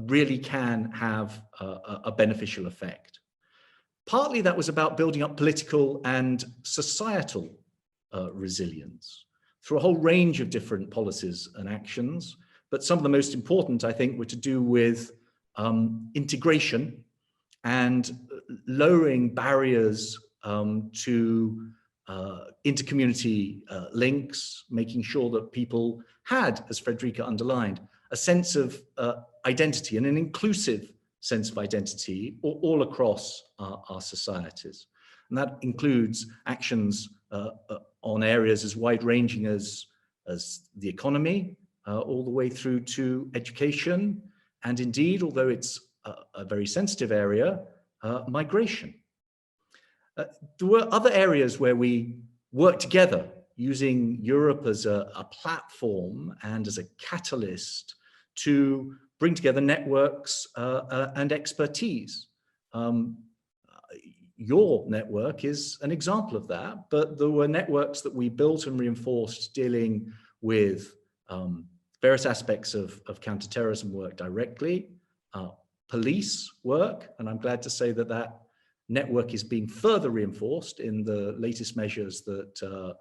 S7: really can have a beneficial effect. Partly that was about building up political and societal resilience through a whole range of different policies and actions. But some of the most important, I think, were to do with integration and lowering barriers to intercommunity links, making sure that people had, as Federica underlined, a sense of identity and an inclusive sense of identity all across our societies. And that includes actions on areas as wide-ranging as the economy, all the way through to education, and indeed, although it's a very sensitive area, migration. There were other areas where we worked together, using Europe as a platform and as a catalyst to bring together networks and expertise. Your network is an example of that, but there were networks that we built and reinforced dealing with various aspects of counterterrorism work directly, police work, and I'm glad to say that that network is being further reinforced in the latest measures that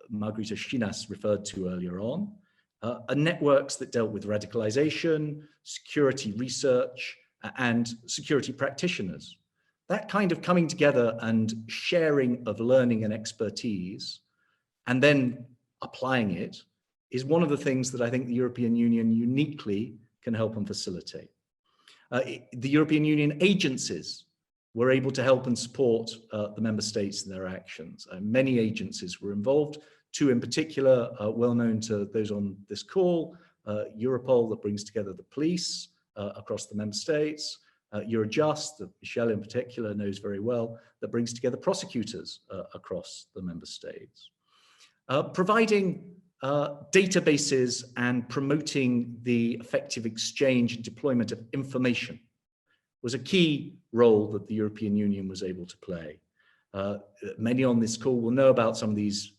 S7: Margarita Chinas referred to earlier on, networks that dealt with radicalization, security research, and security practitioners. That kind of coming together and sharing of learning and expertise, and then applying it, is one of the things that I think the European Union uniquely can help and facilitate. The European Union agencies were able to help and support the member states in their actions. Many agencies were involved, two in particular, well known to those on this call, Europol, that brings together the police across the member states, Eurojust, that Michelle in particular knows very well, that brings together prosecutors across the member states. Providing databases and promoting the effective exchange and deployment of information was a key role that the European Union was able to play. Many on this call will know about some of these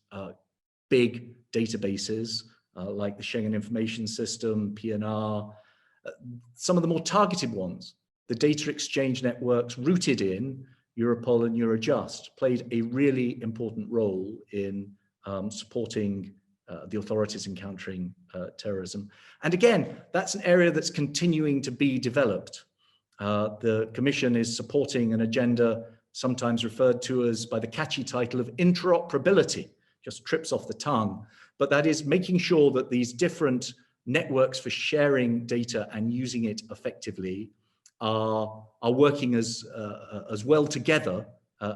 S7: big databases like the Schengen Information System, PNR, some of the more targeted ones, the data exchange networks rooted in Europol and Eurojust played a really important role in supporting the authorities in countering terrorism. And again, that's an area that's continuing to be developed. The Commission is supporting an agenda sometimes referred to as by the catchy title of interoperability, just trips off the tongue, but that is making sure that these different networks for sharing data and using it effectively are working as well together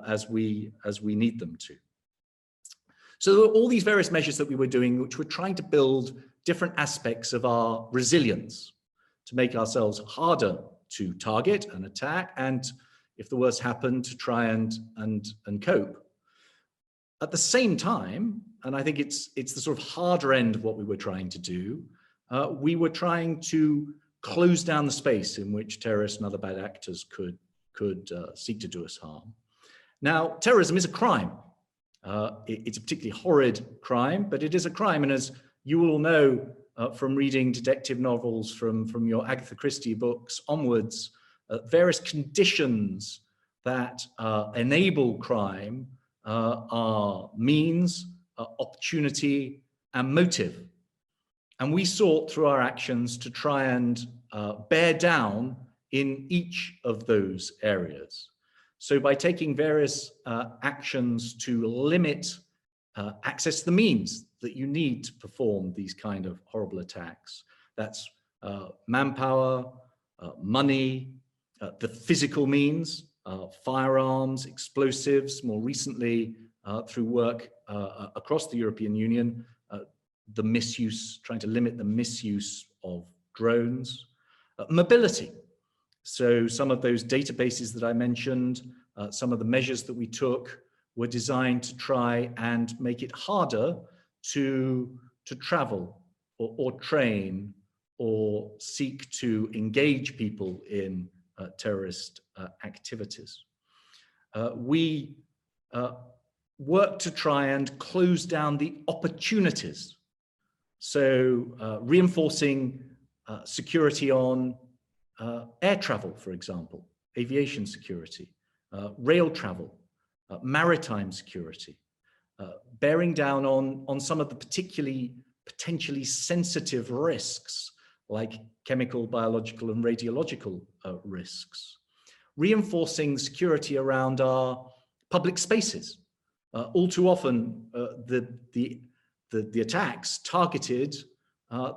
S7: as we need them to. So all these various measures that we were doing, which were trying to build different aspects of our resilience to make ourselves harder to target and attack, and if the worst happened, to try and cope. At the same time, and I think it's the sort of harder end of what we were trying to do, we were trying to close down the space in which terrorists and other bad actors could seek to do us harm. Now, terrorism is a crime. It's a particularly horrid crime, but it is a crime. And as you all know from reading detective novels from your Agatha Christie books onwards, various conditions that enable crime are means, opportunity, and motive. And we sought through our actions to try and bear down in each of those areas. So by taking various actions to limit access to the means that you need to perform these kind of horrible attacks, that's manpower, money, the physical means, firearms, explosives, more recently through work across the European Union, the misuse, trying to limit the misuse of drones, mobility. So some of those databases that I mentioned, some of the measures that we took were designed to try and make it harder to travel or train or seek to engage people in terrorist activities. We worked to try and close down the opportunities. So reinforcing security on air travel, for example, aviation security, rail travel, maritime security, bearing down on some of the potentially sensitive risks like chemical, biological, and radiological risks, reinforcing security around our public spaces. All too often, the attacks targeted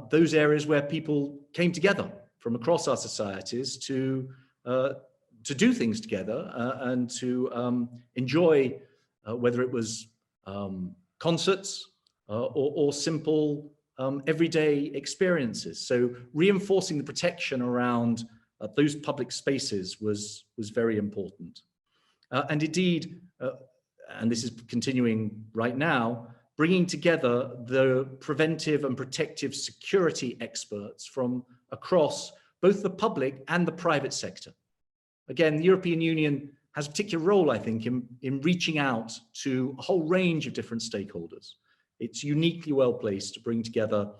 S7: those areas where people came together from across our societies to do things together and to enjoy, whether it was concerts or simple everyday experiences. So reinforcing the protection around those public spaces was very important. And indeed, and this is continuing right now, bringing together the preventive and protective security experts from across both the public and the private sector. Again, the European Union has a particular role, I think, in reaching out to a whole range of different stakeholders. It's uniquely well placed to bring together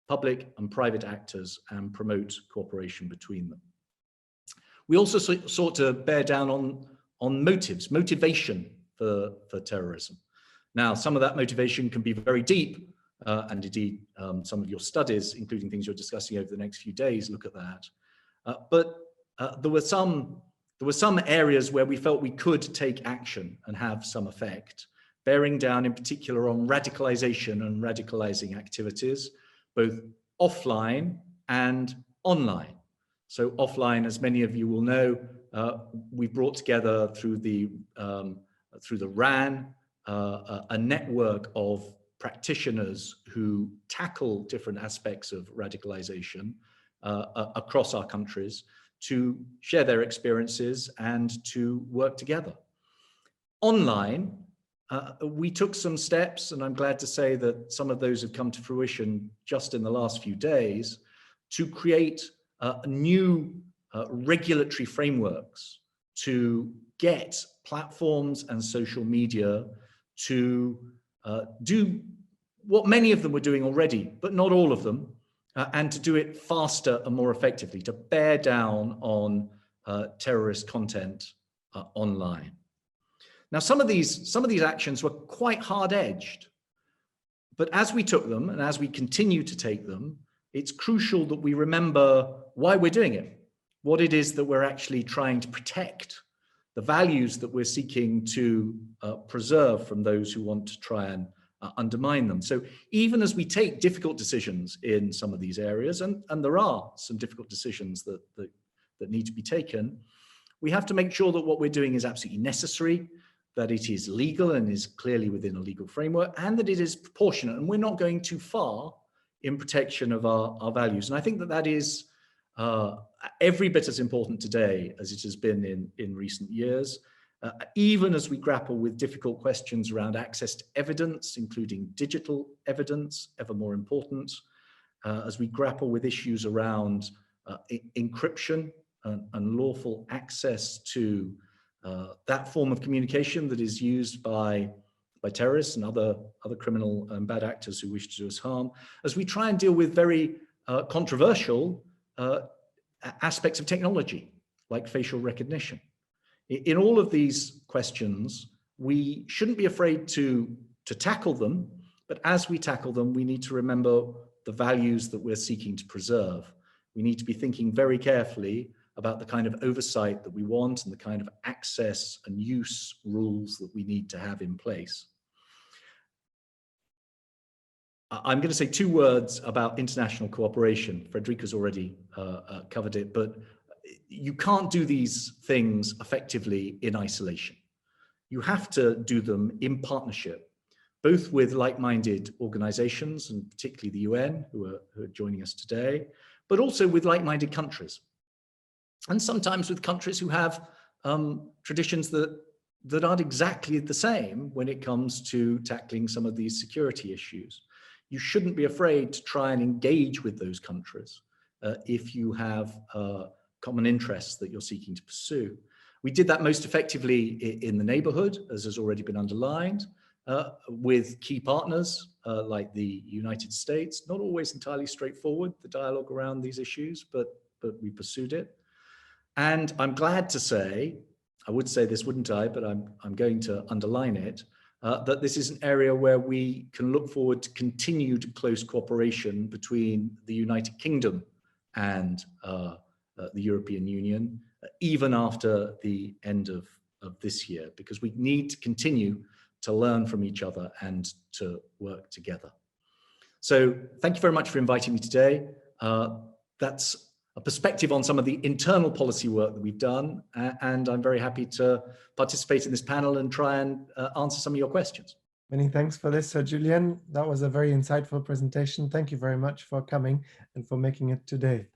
S7: public and private actors and promote cooperation between them. We also sought to bear down on motivation for terrorism. Now, some of that motivation can be very deep, and indeed some of your studies, including things you're discussing over the next few days, look at that. But there were some areas where we felt we could take action and have some effect, bearing down in particular on radicalization and radicalizing activities, both offline and online. So offline, as many of you will know, we brought together through the RAN a network of practitioners who tackle different aspects of radicalization across our countries to share their experiences and to work together. Online, we took some steps, and I'm glad to say that some of those have come to fruition just in the last few days, to create new regulatory frameworks to get platforms and social media to do what many of them were doing already, but not all of them, and to do it faster and more effectively, to bear down on terrorist content online. Now, some of these actions were quite hard-edged, But as we took them and as we continue to take them, it's crucial that we remember why we're doing it, what it is that we're actually trying to protect, the values that we're seeking to preserve from those who want to try and undermine them. So even as we take difficult decisions in some of these areas, and there are some difficult decisions that need to be taken, we have to make sure that what we're doing is absolutely necessary, that it is legal and is clearly within a legal framework, and that it is proportionate, and we're not going too far in protection of our values. And I think that that is every bit as important today as it has been in recent years, even as we grapple with difficult questions around access to evidence, including digital evidence, ever more important, as we grapple with issues around encryption and lawful access to that form of communication that is used by terrorists and other criminal and bad actors who wish to do us harm, as we try and deal with very controversial aspects of technology, like facial recognition. In all of these questions, we shouldn't be afraid to tackle them, but as we tackle them, we need to remember the values that we're seeking to preserve. We need to be thinking very carefully about the kind of oversight that we want and the kind of access and use rules that we need to have in place. I'm going to say two words about international cooperation. Federica's already covered it, but you can't do these things effectively in isolation. You have to do them in partnership, both with like-minded organizations, and particularly the UN, who are joining us today, but also with like-minded countries. And sometimes with countries who have traditions that aren't exactly the same when it comes to tackling some of these security issues. You shouldn't be afraid to try and engage with those countries if you have common interests that you're seeking to pursue. We did that most effectively in the neighborhood, as has already been underlined, with key partners like the United States. Not always entirely straightforward, the dialogue around these issues, but we pursued it. And I'm glad to say, I would say this, wouldn't I, but I'm going to underline it, that this is an area where we can look forward to continued close cooperation between the United Kingdom and the European Union, even after the end of this year, because we need to continue to learn from each other and to work together. So thank you very much for inviting me today. That's a perspective on some of the internal policy work that we've done, and I'm very happy to participate in this panel and try and answer some of your questions.
S1: Many thanks for this, Sir Julian. That was a very insightful presentation. Thank you very much for coming and for making it today.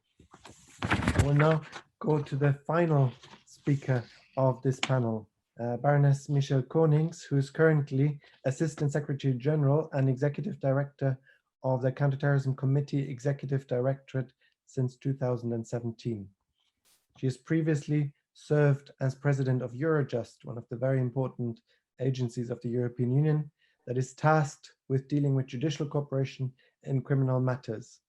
S1: I will now go to the final speaker of this panel, Baroness Michelle Konings, who is currently Assistant Secretary General and Executive Director of the Counterterrorism Committee Executive Directorate since 2017. She has previously served as President of Eurojust, one of the very important agencies of the European Union that is tasked with dealing with judicial cooperation in criminal matters.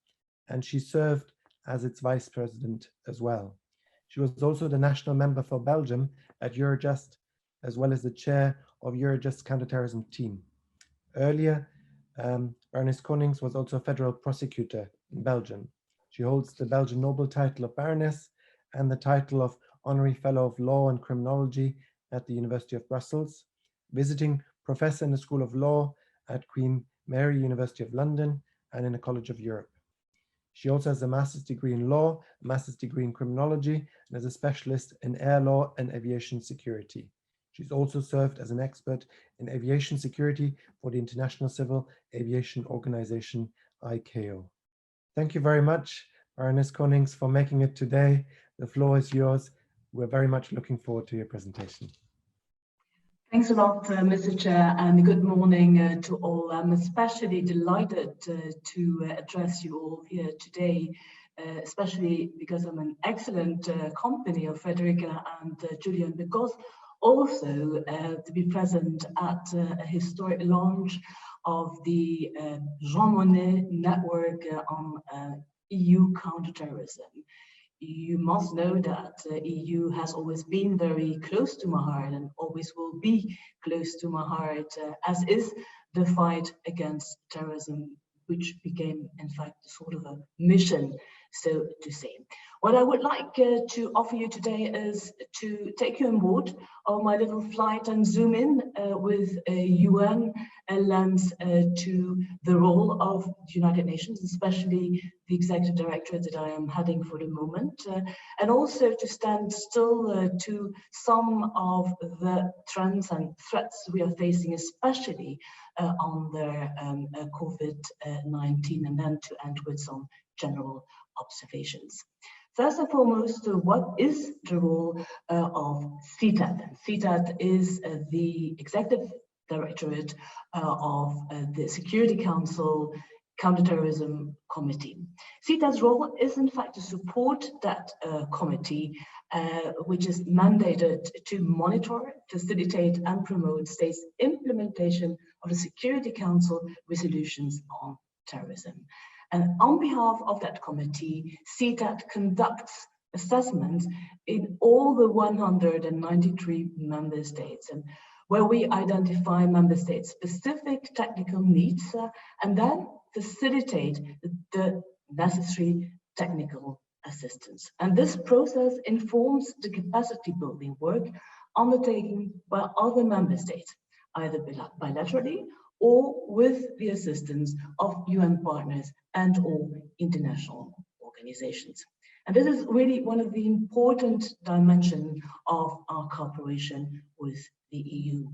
S1: And she served as its Vice President as well. She was also the national member for Belgium at Eurojust, as well as the chair of Eurojust's counterterrorism team. Earlier, Baroness Konings was also a federal prosecutor in Belgium. She holds the Belgian Noble title of Baroness and the title of Honorary Fellow of Law and Criminology at the University of Brussels, visiting professor in the School of Law at Queen Mary University of London and in the College of Europe. She also has a master's degree in law, a master's degree in criminology, and is a specialist in air law and aviation security. She's also served as an expert in aviation security for the International Civil Aviation Organization, ICAO. Thank you very much, Baroness Konings, for making it today. The floor is yours. We're very much looking forward to your presentation.
S8: Thanks a lot, Mr. Chair, and good morning to all. I'm especially delighted to address you all here today, especially because I'm in excellent company of Federica and Julian, because also to be present at a historic launch of the Jean-Monde network on EU counterterrorism. You must know that EU has always been very close to my heart and always will be close to my heart, as is the fight against terrorism, which became, in fact, sort of a mission, so to say. What I would like to offer you today is to take you on board on my little flight and zoom in with a UN lens to the role of the United Nations, especially the Executive Directorate that I am heading for the moment, and also to stand still to some of the trends and threats we are facing, especially under COVID-19, and then to end with some general observations. First and foremost, what is the role of CTAD? CTAD is the Executive Directorate of the Security Council Counter-Terrorism Committee. CTAD's role is in fact to support that committee, which is mandated to monitor, facilitate and promote states' implementation of the Security Council resolutions on terrorism. And on behalf of that committee, CTAD conducts assessments in all the 193 member states, and where we identify member states' specific technical needs and then facilitate the necessary technical assistance. And this process informs the capacity building work undertaken by other member states, either bilaterally or with the assistance of UN partners and or international organizations. And this is really one of the important dimensions of our cooperation with the EU.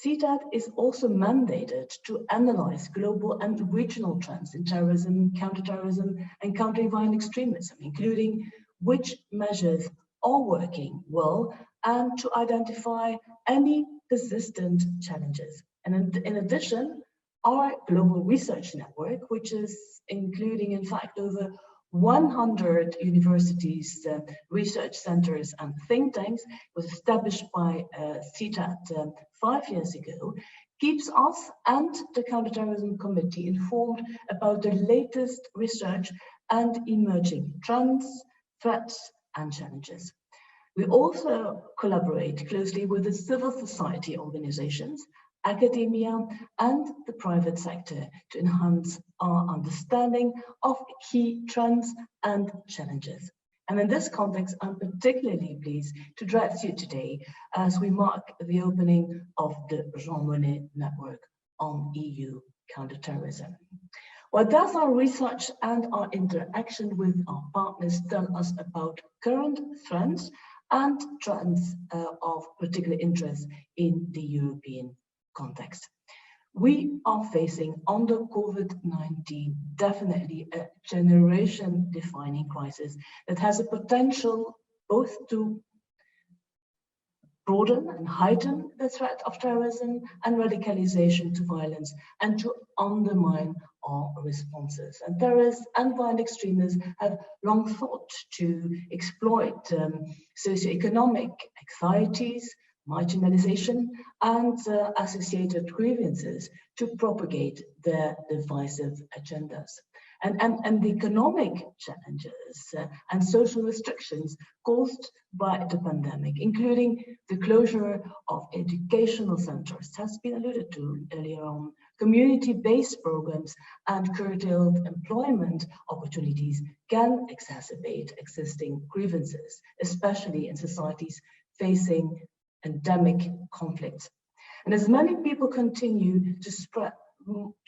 S8: CTAD is also mandated to analyze global and regional trends in terrorism, counterterrorism, and countering violent extremism, including which measures are working well and to identify any persistent challenges. And in addition, our global research network, which is including, in fact, over 100 universities, research centers, and think tanks, was established by CTAD 5 years ago, keeps us and the Counterterrorism Committee informed about the latest research and emerging trends, threats, and challenges. We also collaborate closely with the civil society organizations, academia, and the private sector to enhance our understanding of key trends and challenges. And in this context, I'm particularly pleased to address you today as we mark the opening of the Jean-Monde network on EU counterterrorism. What does our research and our interaction with our partners tell us about current trends and trends of particular interest in the European context? We are facing, under COVID-19, definitely a generation-defining crisis that has a potential both to broaden and heighten the threat of terrorism and radicalization to violence, and to undermine our responses. And terrorists and violent extremists have long thought to exploit socioeconomic anxieties, marginalization, and associated grievances to propagate their divisive agendas. And the economic challenges and social restrictions caused by the pandemic, including the closure of educational centers, has been alluded to earlier on, community-based programs and curtailed employment opportunities can exacerbate existing grievances, especially in societies facing endemic conflicts. And as many people continue to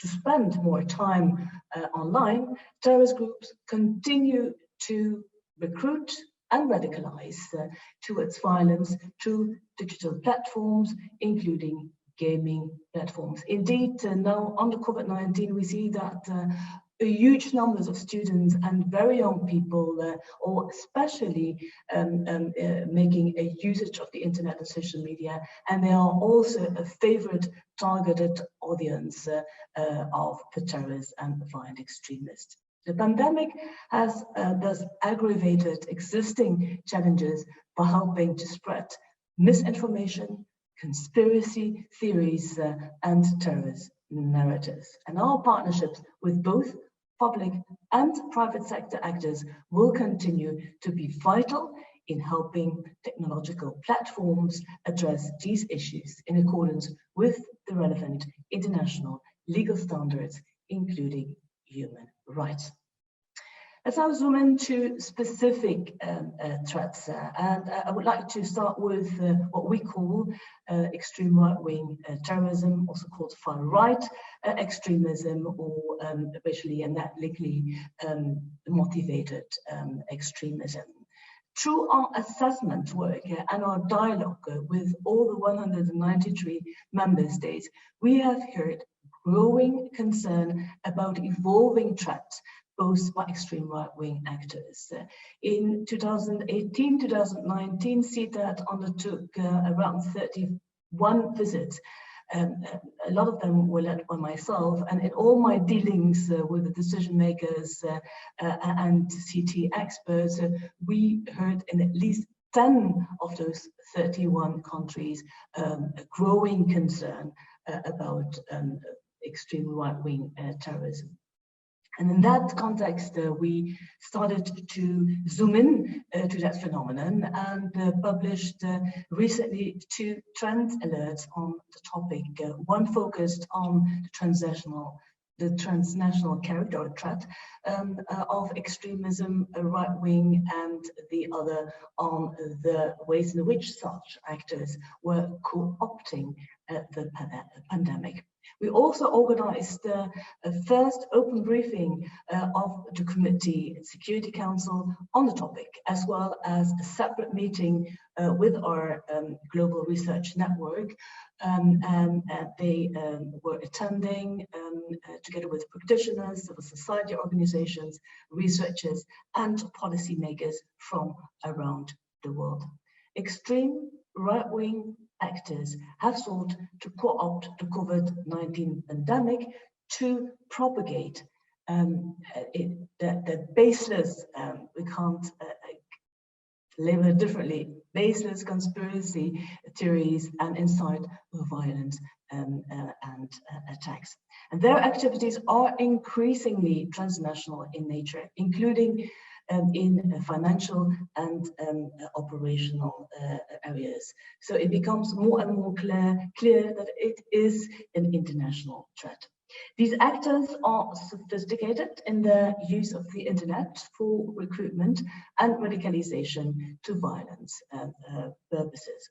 S8: spend more time online, terrorist groups continue to recruit and radicalize towards violence through digital platforms, including gaming platforms. Indeed, now under COVID-19, we see that huge numbers of students and very young people, or especially making a usage of the internet and social media, and they are also a favorite targeted audience of the terrorists and the violent extremists. The pandemic has thus aggravated existing challenges by helping to spread misinformation, conspiracy theories, and terrorist narratives. And our partnerships with both public and private sector actors will continue to be vital in helping technological platforms address these issues in accordance with the relevant international legal standards, including human rights. Let's now zoom into specific threats, and I would like to start with what we call extreme right-wing terrorism, also called far-right extremism, or racially and ethnically motivated extremism. Through our assessment work and our dialogue with all the 193 member states, we have heard growing concern about evolving threats posed by extreme right-wing actors. In 2018-2019, CTAT undertook around 31 visits. A lot of them were led by myself, and in all my dealings with the decision makers and CT experts, we heard in at least 10 of those 31 countries a growing concern about extreme right-wing terrorism. And in that context, we started to zoom in to that phenomenon and published recently 2 trend alerts on the topic. One focused on the transnational character or threat of extremism, right-wing, and the other on the ways in which such actors were co-opting the pandemic. We also organized a first open briefing of the Committee Security Council on the topic, as well as a separate meeting with our global research network. They were attending together with practitioners, civil society organizations, researchers, and policymakers from around the world. Extreme right-wing actors have sought to co-opt the COVID-19 pandemic to propagate the baseless, we can't label it differently, baseless conspiracy theories and incite violence and attacks. And their activities are increasingly transnational in nature, including in financial and operational areas. So it becomes more and more clear that it is an international threat. These actors are sophisticated in their use of the internet for recruitment and radicalization to violence purposes.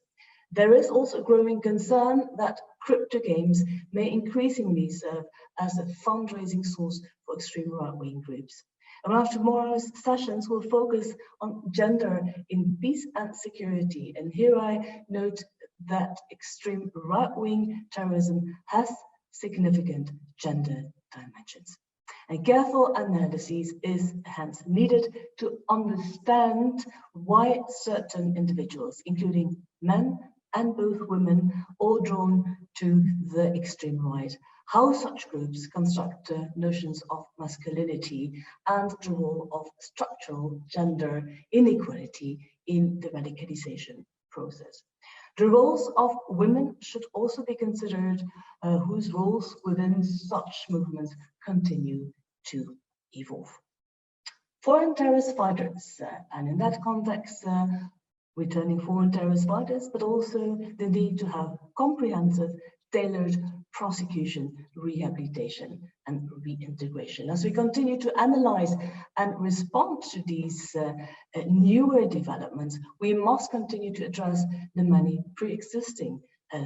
S8: There is also a growing concern that crypto games may increasingly serve as a fundraising source for extreme right-wing groups. And one of tomorrow's sessions will focus on gender in peace and security. And here I note that extreme right-wing terrorism has significant gender dimensions. And careful analysis is hence needed to understand why certain individuals, including men and both women, are drawn to the extreme right, how such groups construct notions of masculinity and the role of structural gender inequality in the radicalization process. The roles of women should also be considered, whose roles within such movements continue to evolve. Foreign terrorist fighters, and in that context, returning foreign terrorist fighters, but also the need to have comprehensive, tailored prosecution, rehabilitation, and reintegration. As we continue to analyze and respond to these newer developments, we must continue to address the many pre-existing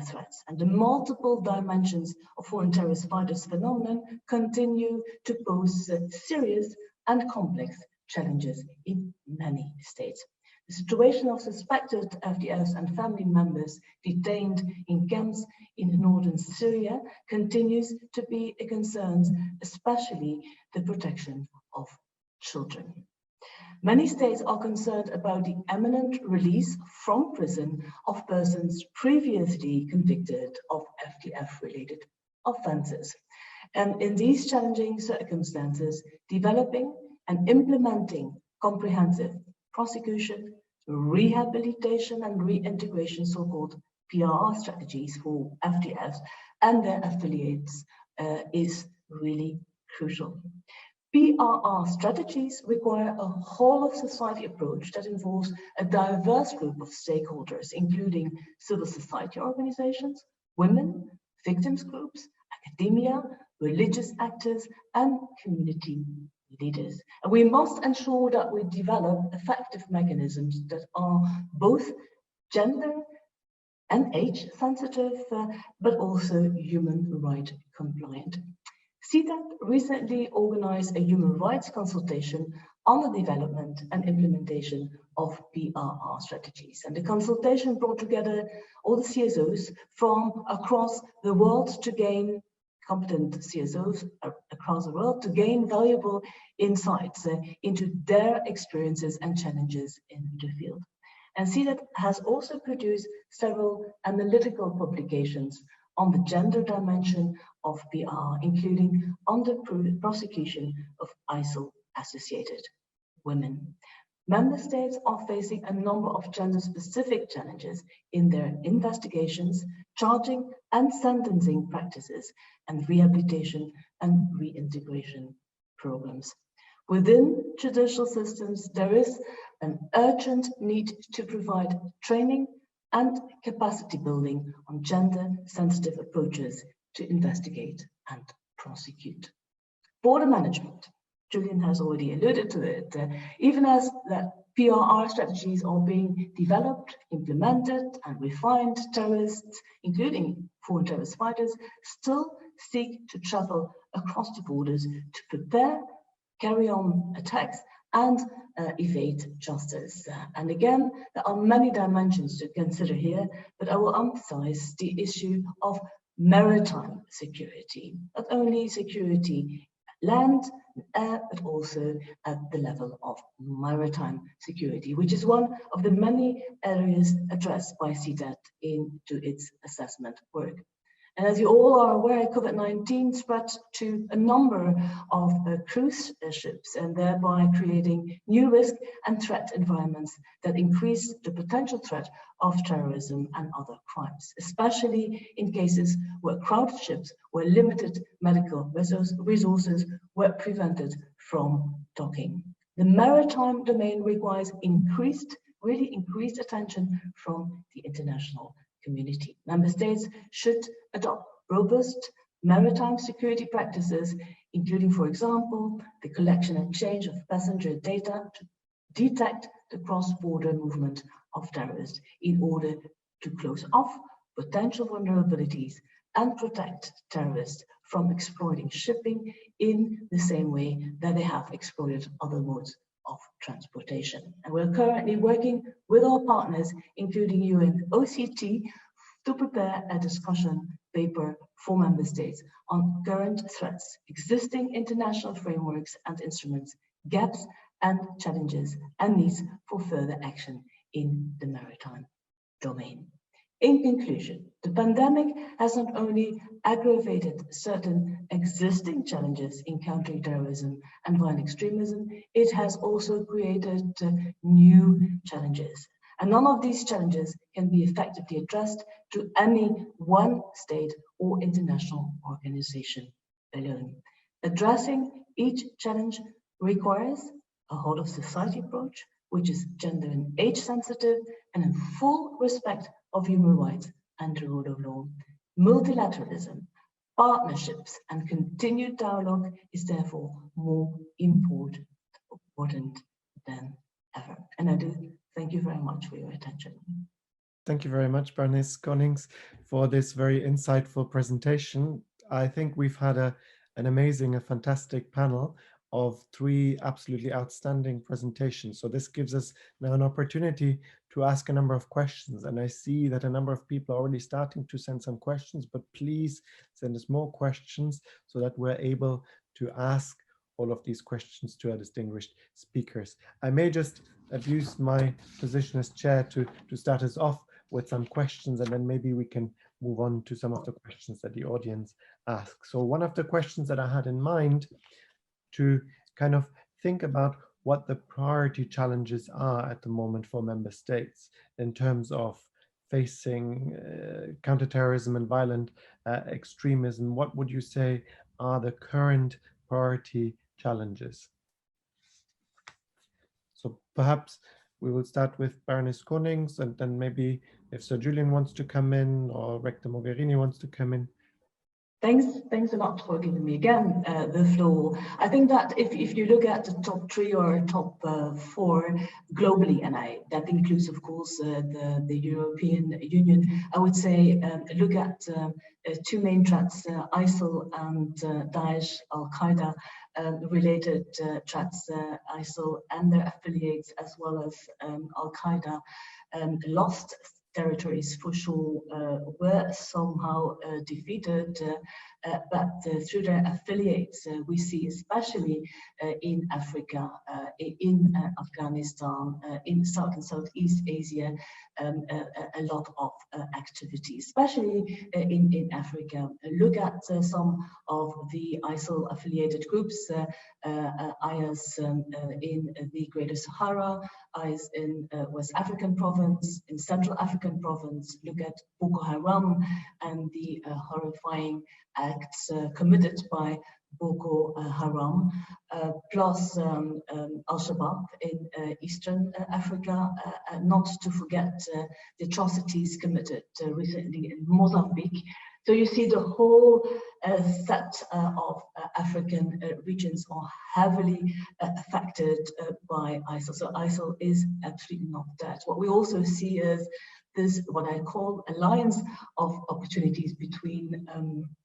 S8: threats, and the multiple dimensions of foreign terrorist fighters phenomenon continue to pose serious and complex challenges in many states. The situation of suspected FDFs and family members detained in camps in northern Syria continues to be a concern, especially the protection of children. Many states are concerned about the imminent release from prison of persons previously convicted of FDF-related offenses. And in these challenging circumstances, developing and implementing comprehensive prosecution, rehabilitation, and reintegration, so-called PRR strategies for FDFs and their affiliates is really crucial. PRR strategies require a whole-of-society approach that involves a diverse group of stakeholders, including civil society organizations, women, victims groups, academia, religious actors, and community leaders. And we must ensure that we develop effective mechanisms that are both gender and age sensitive, but also human rights compliant. CTAT recently organized a human rights consultation on the development and implementation of PRR strategies. And the consultation brought together all the CSOs from across the world to gain competent CSOs across the world to gain valuable insights into their experiences and challenges in the field. And CTAT has also produced several analytical publications on the gender dimension of PR, including on the prosecution of ISIL-associated women. Member states are facing a number of gender-specific challenges in their investigations, charging and sentencing practices, and rehabilitation and reintegration programs. Within judicial systems, there is an urgent need to provide training and capacity building on gender-sensitive approaches to investigate and prosecute. Border management. Julian has already alluded to it. Even as that PRR strategies are being developed, implemented, and refined, terrorists, including foreign terrorist fighters, still seek to travel across the borders to prepare, carry on attacks, and evade justice. And again, there are many dimensions to consider here, but I will emphasize the issue of maritime security, not only security land, air, but also at the level of maritime security, which is one of the many areas addressed by CTAT into its assessment work. And as you all are aware, COVID-19 spread to a number of cruise ships, and thereby creating new risk and threat environments that increase the potential threat of terrorism and other crimes, especially in cases where crowded ships, where limited medical resources were prevented from docking. The maritime domain requires really increased attention from the international community. Member states should adopt robust maritime security practices, including, for example, the collection and exchange of passenger data to detect the cross-border movement of terrorists in order to close off potential vulnerabilities and protect terrorists from exploiting shipping in the same way that they have exploited other modes of transportation. And we're currently working with our partners, including UNOCT, to prepare a discussion paper for member states on current threats, existing international frameworks and instruments, gaps and challenges, and needs for further action in the maritime domain. In conclusion, the pandemic has not only aggravated certain existing challenges in countering terrorism and violent extremism, it has also created new challenges. And none of these challenges can be effectively addressed to any one state or international organization alone. Addressing each challenge requires a whole-of-society approach, which is gender and age sensitive and in full respect of human rights and the rule of law. Multilateralism, partnerships, and continued dialogue is therefore more important than ever. And I do thank you very much for your attention.
S1: Thank you very much, Bernice Konings, for this very insightful presentation. I think we've had an amazing, a fantastic panel of 3 absolutely outstanding presentations. So this gives us now an opportunity to ask a number of questions. And I see that a number of people are already starting to send some questions, but please send us more questions so that we're able to ask all of these questions to our distinguished speakers. I may just abuse my position as chair to start us off with some questions, and then maybe we can move on to some of the questions that the audience asks. So one of the questions that I had in mind to kind of think about what the priority challenges are at the moment for member states in terms of facing counterterrorism and violent extremism. What would you say are the current priority challenges. So perhaps we will start with Baroness Konings, and then maybe if Sir Julian wants to come in or Rector Morgerini wants to come in.
S8: Thanks a lot for giving me again the floor. I think that if you look at the top 3 or top 4 globally, and that includes, of course, the European Union, I would say look at 2 main threats, ISIL and Daesh, Al-Qaeda related threats, ISIL and their affiliates, as well as Al-Qaeda, lost territories for sure were somehow defeated, but through their affiliates, we see especially in Africa, in Afghanistan, in South and Southeast Asia, a lot of activity, especially in Africa. Look at some of the ISIL affiliated groups, IS in the Greater Sahara, IS in West African province, in Central African province. Look at Boko Haram and the horrifying acts committed by Boko Haram, plus Al-Shabaab in Eastern Africa, not to forget the atrocities committed recently in Mozambique. So you see the whole set of African regions are heavily affected by ISIL. So ISIL is absolutely not dead. What we also see is this, what I call alliance of opportunities between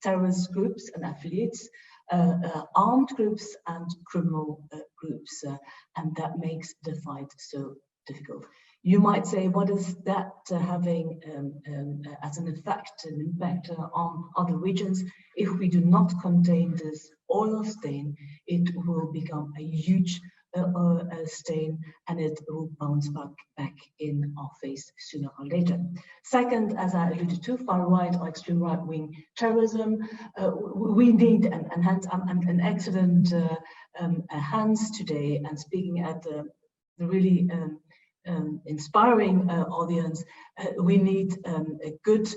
S8: terrorist groups and affiliates, armed groups and criminal groups, and that makes the fight so difficult. You might say, what is that having as an effect, an impact on other regions? If we do not contain this oil stain, it will become a huge stain, and it will bounce back in our face sooner or later. Second, as I alluded to, far right or extreme right-wing terrorism. We need, and hence I'm an excellent hands today, and speaking at the really inspiring audience. We need a good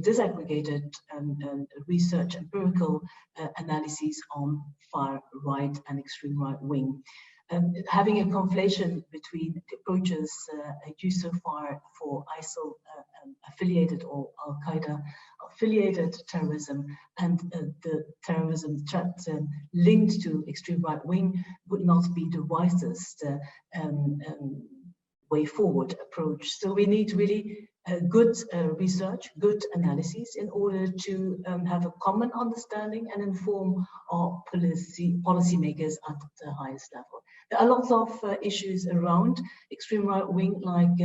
S8: disaggregated research, empirical analyses on far right and extreme right wing. Having a conflation between the approaches used so far for ISIL affiliated or Al-Qaeda affiliated terrorism and the terrorism threat linked to extreme right wing would not be the wisest way forward approach. So we need really good research, good analyses in order to have a common understanding and inform our policymakers at the highest level. There are lots of issues around extreme right wing, like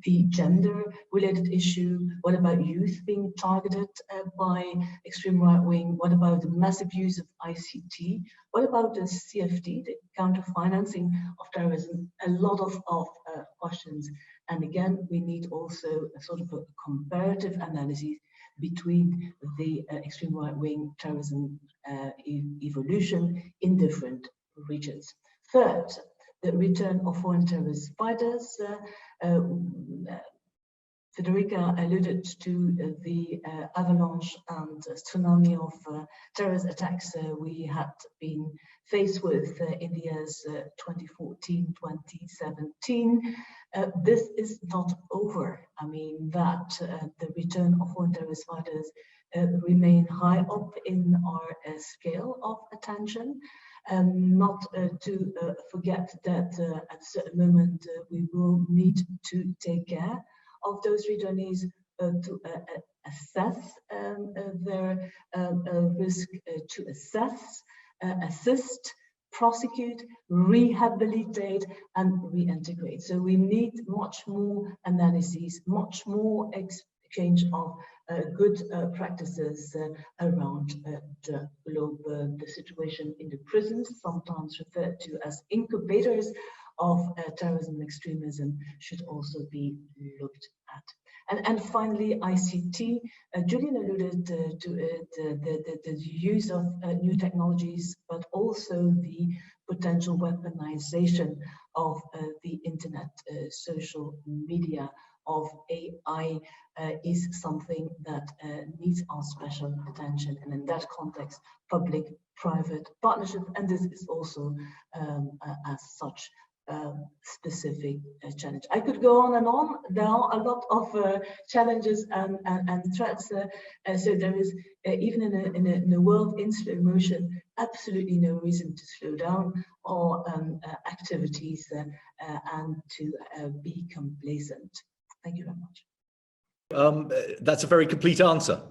S8: the gender-related issue. What about youth being targeted by extreme right wing? What about the massive use of ICT? What about the CFT, the counter-financing of terrorism? A lot of questions. And again, we need also a sort of a comparative analysis between the extreme right-wing terrorism evolution in different regions. Third, the return of foreign terrorist fighters. Federica alluded to the avalanche and tsunami of terrorist attacks we had been faced with in the years 2014, 2017. This is not over. I mean that the return of foreign terrorist fighters remain high up in our scale of attention. Not to forget that at a certain moment we will need to take care of those returnees to assess their risk, to assess, assist, prosecute, rehabilitate, and reintegrate. So we need much more analysis, much more exchange of good practices around the globe. The situation in the prisons, sometimes referred to as incubators of terrorism and extremism, should also be looked at. And finally, ICT. Julian alluded to it, the use of new technologies, but also the potential weaponization of the internet, social media, of AI is something that needs our special attention. And in that context, public-private partnership, and this is also as such specific challenge. I could go on and on. There are a lot of challenges and threats. So there is, even in a world in slow motion, absolutely no reason to slow down our activities and to be complacent. Thank you very much.
S7: That's a very complete answer.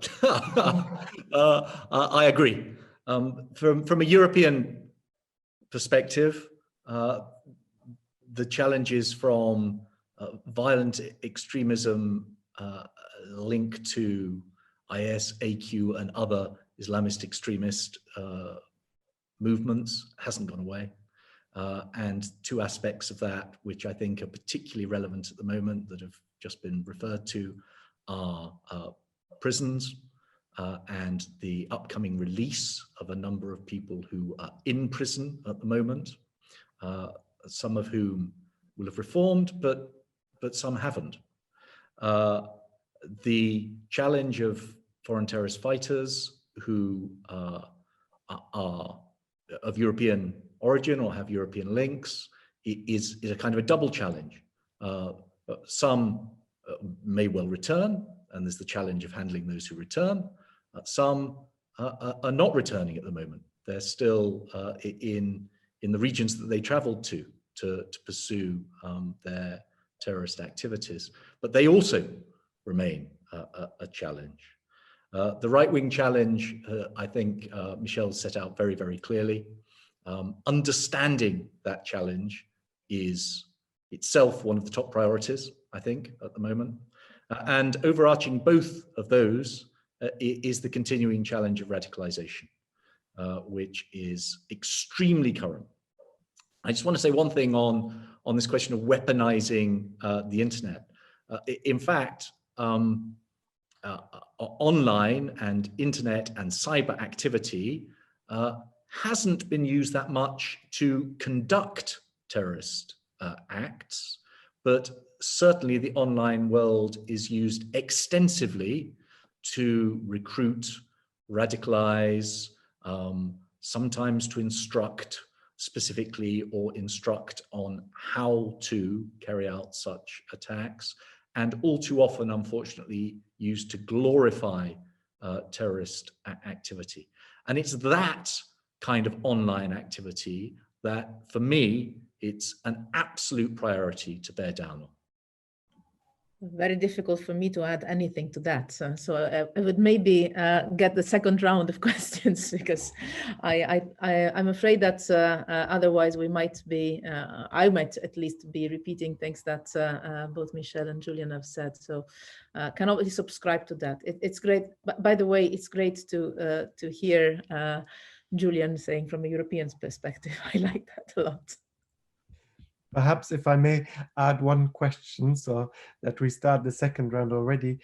S7: I agree. From a European perspective, the challenges from violent extremism linked to IS, AQ, and other Islamist extremist movements hasn't gone away. And two aspects of that, which I think are particularly relevant at the moment that have just been referred to, are prisons and the upcoming release of a number of people who are in prison at the moment. Some of whom will have reformed, but some haven't. The challenge of foreign terrorist fighters who are of European origin or have European links is a kind of a double challenge. Some may well return, and there's the challenge of handling those who return. Some are not returning at the moment. They're still in the regions that they traveled to pursue their terrorist activities. But they also remain a challenge. The right-wing challenge, I think Michel set out very, very clearly. Understanding that challenge is itself one of the top priorities, I think, at the moment. And overarching both of those is the continuing challenge of radicalization, which is extremely current. I just want to say one thing on this question of weaponizing the internet. In fact, online and internet and cyber activity hasn't been used that much to conduct terrorist acts, but certainly the online world is used extensively to recruit, radicalize, sometimes to instruct specifically or instruct on how to carry out such attacks, and all too often, unfortunately, used to glorify terrorist activity. And it's that kind of online activity that, for me, it's an absolute priority to bear down on.
S6: Very difficult for me to add anything to that. So I would maybe get the second round of questions, because I'm afraid that otherwise we might be, I might at least be repeating things that both Michel and Julian have said. So can only subscribe to that. It's great. By the way, it's great to hear Julian saying from a European perspective. I like that a lot.
S1: Perhaps if I may add one question, so that we start the second round already.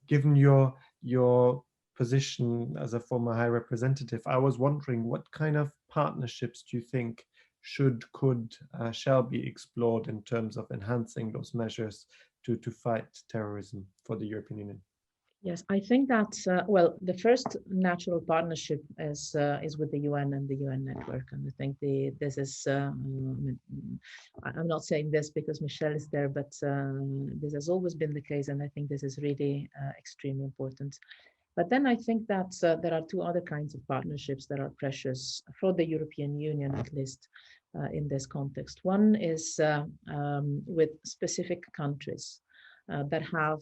S1: Given your position as a former High Representative, I was wondering what kind of partnerships do you think shall be explored in terms of enhancing those measures to fight terrorism for the European Union?
S6: Yes, I think that, well, the first natural partnership is with the UN and the UN network. And I think this is, I'm not saying this because Michel is there, but this has always been the case. And I think this is really extremely important. But then I think that there are two other kinds of partnerships that are precious for the European Union, at least in this context. One is with specific countries that have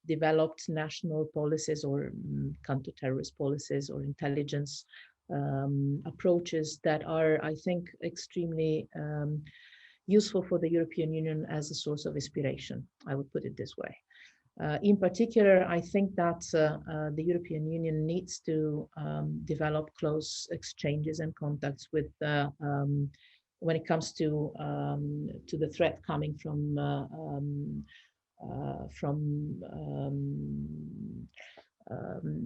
S6: developed national policies or counter-terrorist policies or intelligence approaches that are, I think, extremely useful for the European Union as a source of inspiration. I would put it this way. In particular, I think that the European Union needs to develop close exchanges and contacts with when it comes to the threat coming from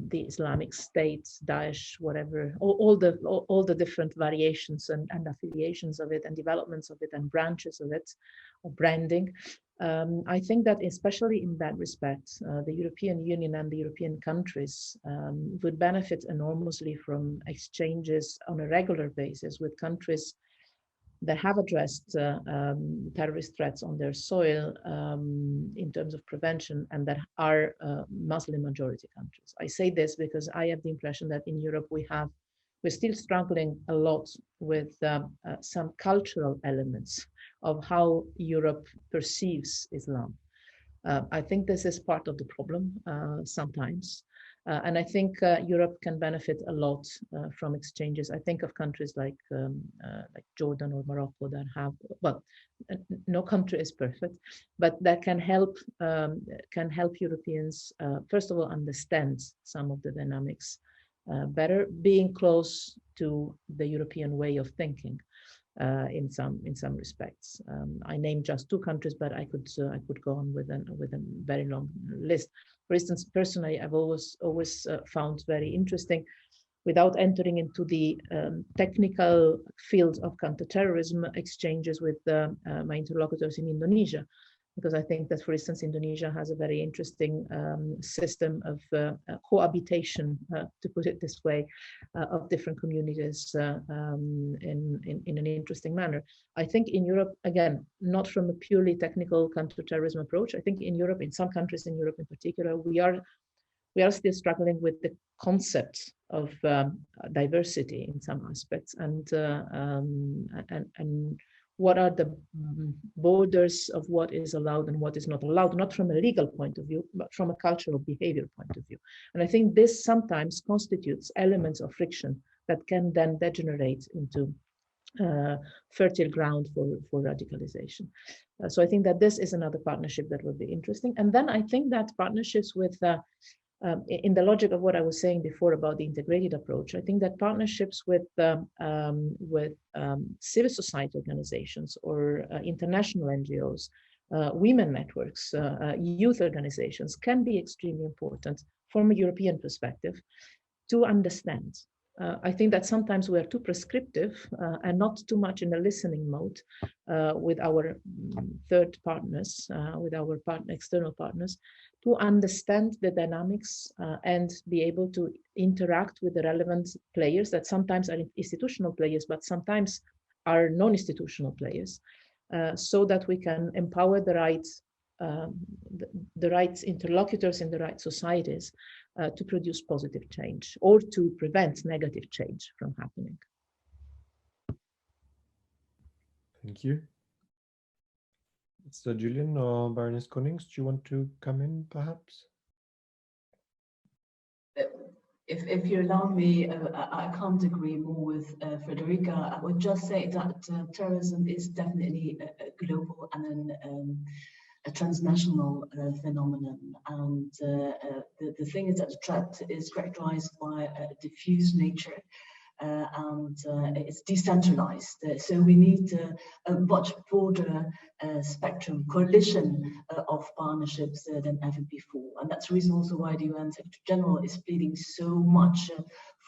S6: the Islamic State, Daesh, whatever, all the different variations and affiliations of it and developments of it and branches of it, of branding. I think that especially in that respect, the European Union and the European countries would benefit enormously from exchanges on a regular basis with countries that have addressed terrorist threats on their soil in terms of prevention, and that are Muslim majority countries. I say this because I have the impression that in Europe we're still struggling a lot with some cultural elements of how Europe perceives Islam. I think this is part of the problem sometimes. And I think Europe can benefit a lot from exchanges. I think of countries like Jordan or Morocco that have, well, no country is perfect, but that can help Europeans, first of all, understand some of the dynamics better, being close to the European way of thinking in some respects. I named just 2 countries, but I could go on with a very long list. For instance, personally, I've always found very interesting, without entering into the technical field of counterterrorism, exchanges with my interlocutors in Indonesia, because I think that, for instance, Indonesia has a very interesting system of cohabitation, to put it this way, of different communities in an interesting manner. I think in Europe, again, not from a purely technical counterterrorism approach, I think in Europe, in some countries in Europe in particular, we are still struggling with the concept of diversity in some aspects, and what are the borders of what is allowed and what is not allowed, not from a legal point of view, but from a cultural behavior point of view. And I think this sometimes constitutes elements of friction that can then degenerate into fertile ground for radicalization. So I think that this is another partnership that would be interesting. And then I think that partnerships with in the logic of what I was saying before about the integrated approach, I think that partnerships with civil society organizations or international NGOs, women networks, youth organizations can be extremely important from a European perspective to understand. I think that sometimes we are too prescriptive and not too much in a listening mode with our third partners, with our external partners, to understand the dynamics and be able to interact with the relevant players that sometimes are institutional players, but sometimes are non-institutional players, so that we can empower the right interlocutors in the right societies to produce positive change or to prevent negative change from happening.
S1: Thank you. So Julian or Baroness Konings, do you want to come in perhaps?
S8: If you allow me, I can't agree more with Federica. I would just say that terrorism is definitely a global and a transnational phenomenon. And the thing is that the threat is characterized by a diffuse nature. And it's decentralized. So we need a much broader spectrum, coalition of partnerships than ever before. And that's the reason also why the UN Secretary General is pleading so much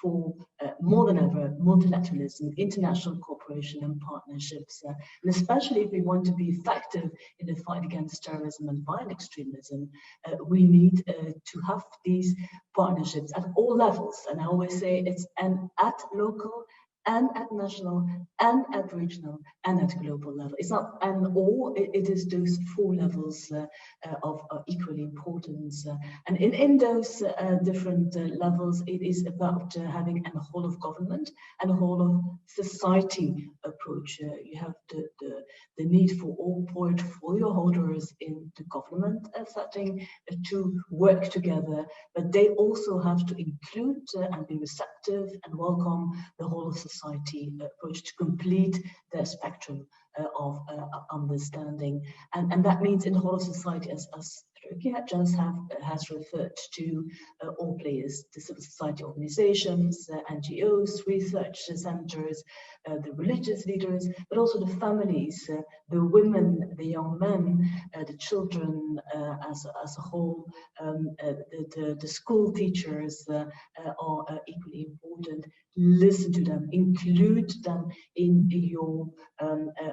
S8: for more than ever multilateralism, international cooperation and partnerships. And especially if we want to be effective in the fight against terrorism and violent extremism, we need to have these partnerships at all levels. And I always say it's at local and at national and at regional and at global level. It's not and all, it is those 4 levels of equally importance. And in those different levels, it is about having a whole of government and a whole of society approach. You have the need for all portfolio holders in the government setting to work together, but they also have to include and be receptive and welcome the whole of society approach to complete the spectrum of understanding. And that means in the whole of society, as Federica just has referred to all players, the civil society organizations, NGOs, research centers, the religious leaders, but also the families the women, the young men, the children as a whole, the school teachers are equally important. Listen to them, include them in your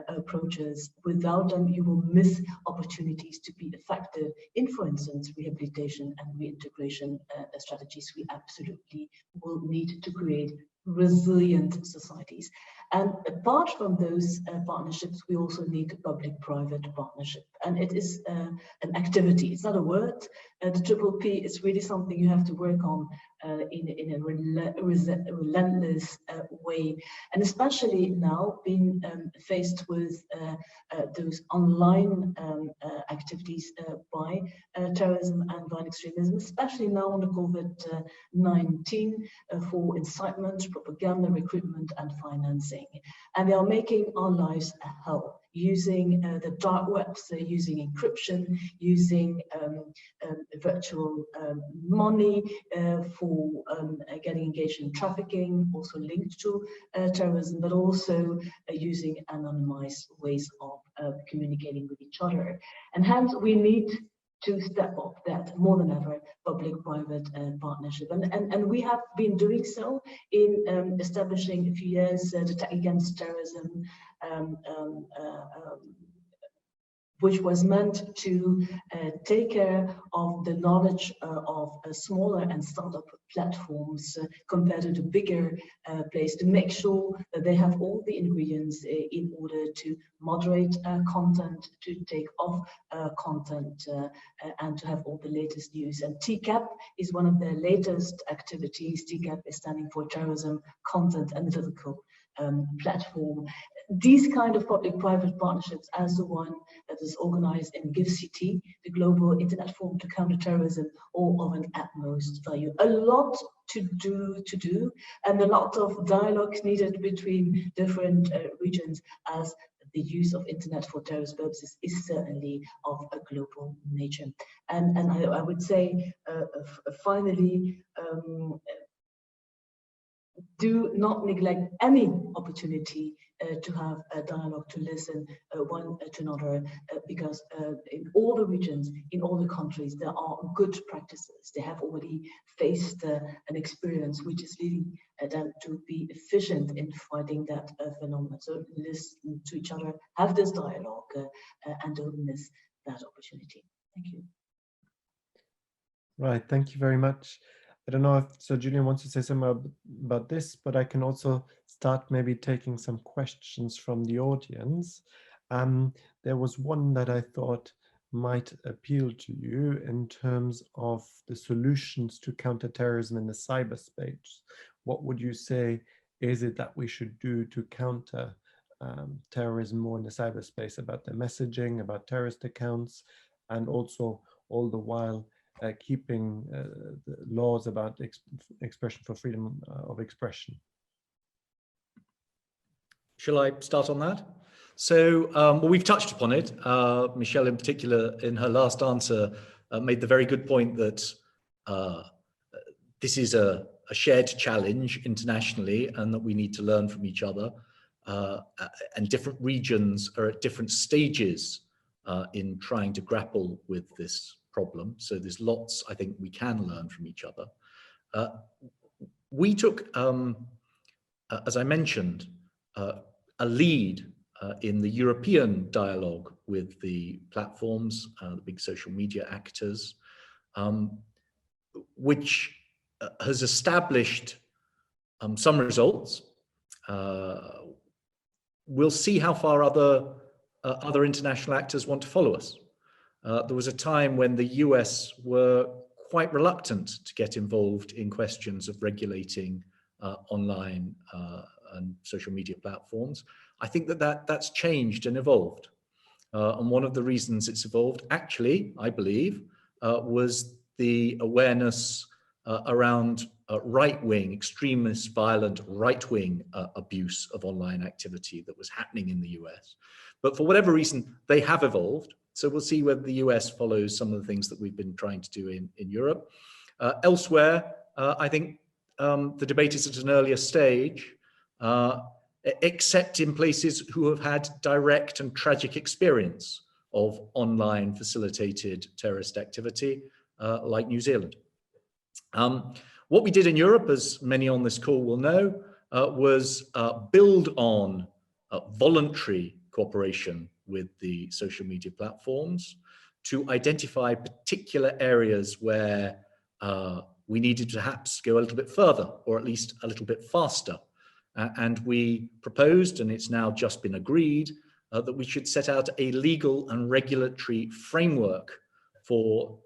S8: approaches. Without them, you will miss opportunities to be effective in, for instance, rehabilitation and reintegration strategies. We absolutely will need to create resilient societies. And apart from those partnerships, we also need public-private partnership. And it is an activity. It's not a word. The Triple P is really something you have to work on in a relentless way. And especially now, being faced with those online activities by terrorism and violent extremism, especially now on the COVID-19 for incitement, propaganda, recruitment, and financing. And they are making our lives a hell, using the dark web, so using encryption, using virtual money for getting engaged in trafficking, also linked to terrorism, but also using anonymized ways of communicating with each other. And hence we need to step up that more than ever public-private partnership. And we have been doing so in establishing a few years the Tech Against Terrorism, which was meant to take care of the knowledge of smaller and startup platforms compared to the bigger place, to make sure that they have all the ingredients in order to moderate content, to take off content, and to have all the latest news. And TCAP is one of their latest activities. TCAP is standing for Terrorism Content Analytical Platform. These kind of public-private partnerships, as the one that is organized in GIVCT, the Global Internet Forum to Counter-Terrorism, are of an utmost value. A lot to do, and a lot of dialogue needed between different regions, as the use of internet for terrorist purposes is certainly of a global nature. And I would say, finally, do not neglect any opportunity to have a dialogue, to listen one to another, because in all the regions, in all the countries, there are good practices. They have already faced an experience which is leading them to be efficient in fighting that phenomenon. So listen to each other, have this dialogue, and don't miss that opportunity. Thank you.
S1: Right, thank you very much. I don't know if Sir Julian wants to say something about this, but I can also start maybe taking some questions from the audience. There was one that I thought might appeal to you in terms of the solutions to counterterrorism in the cyberspace. What would you say is it that we should do to counter terrorism more in the cyberspace, about the messaging, about terrorist accounts, and also all the while keeping the laws about expression for freedom of expression?
S7: Shall I start on that? So well, we've touched upon it. Michelle in particular, in her last answer, made the very good point that this is a shared challenge internationally, and that we need to learn from each other. And different regions are at different stages in trying to grapple with this problem. So there's lots, I think, we can learn from each other. We took, as I mentioned, a lead in the European dialogue with the platforms, the big social media actors, which has established some results. We'll see how far other international actors want to follow us. There was a time when the US were quite reluctant to get involved in questions of regulating online and social media platforms. I think that's changed and evolved. And one of the reasons it's evolved, actually, I believe, was the awareness around right-wing, extremist, violent, right-wing abuse of online activity that was happening in the US. But for whatever reason, they have evolved. So we'll see whether the US follows some of the things that we've been trying to do in Europe. Elsewhere, I think the debate is at an earlier stage. except in places who have had direct and tragic experience of online facilitated terrorist activity, like New Zealand. What we did in Europe, as many on this call will know, was build on voluntary cooperation with the social media platforms to identify particular areas where we needed to perhaps go a little bit further, or at least a little bit faster. And we proposed, and it's now just been agreed, that we should set out a legal and regulatory framework for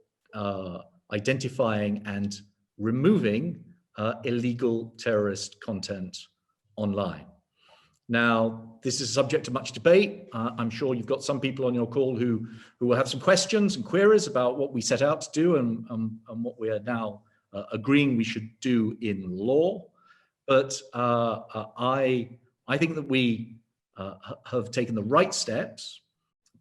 S7: identifying and removing illegal terrorist content online. Now, this is a subject of much debate. I'm sure you've got some people on your call who will have some questions and queries about what we set out to do and what we are now agreeing we should do in law. But I think that we have taken the right steps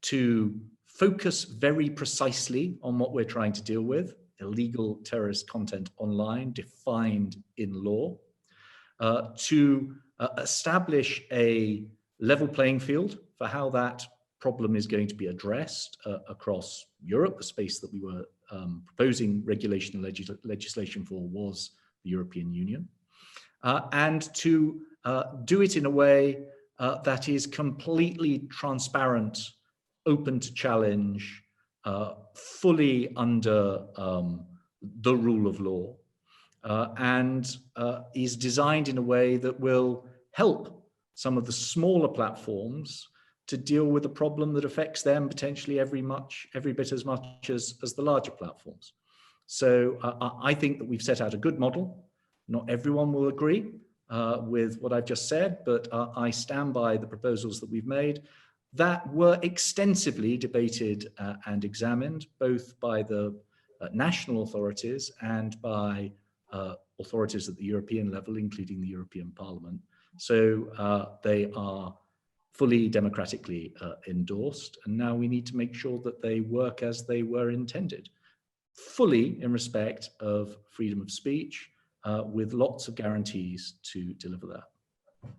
S7: to focus very precisely on what we're trying to deal with: illegal terrorist content online defined in law, to establish a level playing field for how that problem is going to be addressed across Europe. The space that we were proposing regulation and legislation for was the European Union, and to do it in a way that is completely transparent, open to challenge, fully under the rule of law, and is designed in a way that will help some of the smaller platforms to deal with a problem that affects them potentially every bit as much as the larger platforms. So I think that we've set out a good model. Not everyone will agree with what I've just said, but I stand by the proposals that we've made that were extensively debated and examined, both by the national authorities and by authorities at the European level, including the European Parliament. So they are fully democratically endorsed, and now we need to make sure that they work as they were intended, fully in respect of freedom of speech, with lots of guarantees to deliver that.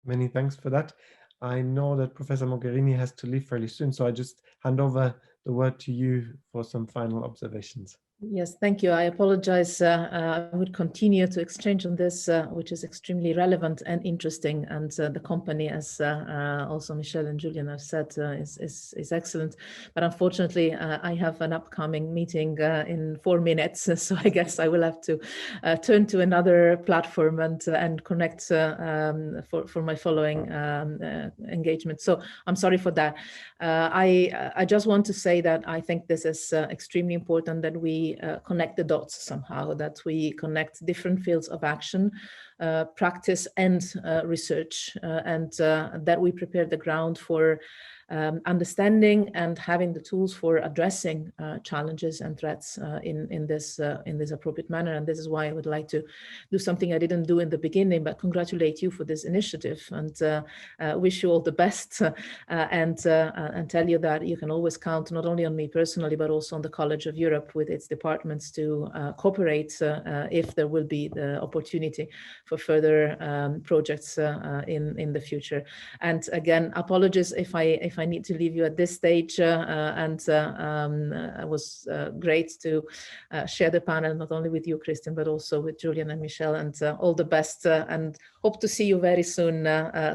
S1: Many thanks for that. I know that Professor Morgerini has to leave fairly soon, so I just hand over the word to you for some final observations.
S6: Yes, thank you. I apologize. I would continue to exchange on this, which is extremely relevant and interesting. And the company, as also Michelle and Julian have said, is excellent. But unfortunately, I have an upcoming meeting in 4 minutes. So I guess I will have to turn to another platform and connect for my following engagement. So I'm sorry for that. I just want to say that I think this is extremely important that we connect the dots somehow, that we connect different fields of action, practice and research, and that we prepare the ground for understanding and having the tools for addressing challenges and threats in this appropriate manner. And this is why I would like to do something I didn't do in the beginning, but congratulate you for this initiative and wish you all the best, and tell you that you can always count not only on me personally, but also on the College of Europe with its departments to cooperate if there will be the opportunity for further projects in the future. And again, apologies if I need to leave you at this stage, and it was great to share the panel, not only with you, Christian, but also with Julian and Michelle, and all the best, and hope to see you very soon,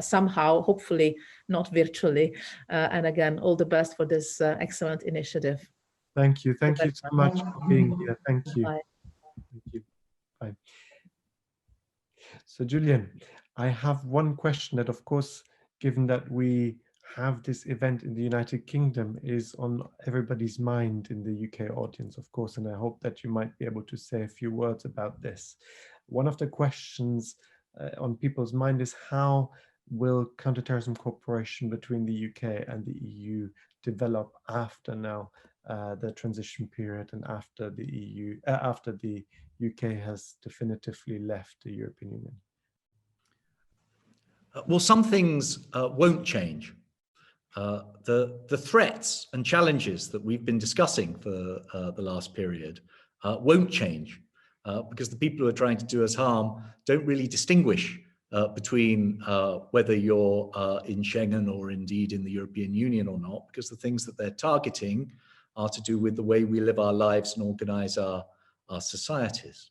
S6: somehow, hopefully not virtually. And again, all the best for this excellent initiative.
S1: Thank you. Thank you so much for being here. Thank you.
S6: Bye.
S1: Thank you. Bye. So Julian, I have one question that, of course, given that we have this event in the United Kingdom, is on everybody's mind in the UK audience, of course, and I hope that you might be able to say a few words about this. One of the questions on people's mind is, how will counterterrorism cooperation between the UK and the EU develop after now the transition period and after the UK has definitively left the European Union?
S7: Well, some things won't change. The threats and challenges that we've been discussing for the last period won't change, because the people who are trying to do us harm don't really distinguish between whether you're in Schengen or indeed in the European Union or not, because the things that they're targeting are to do with the way we live our lives and organize our societies.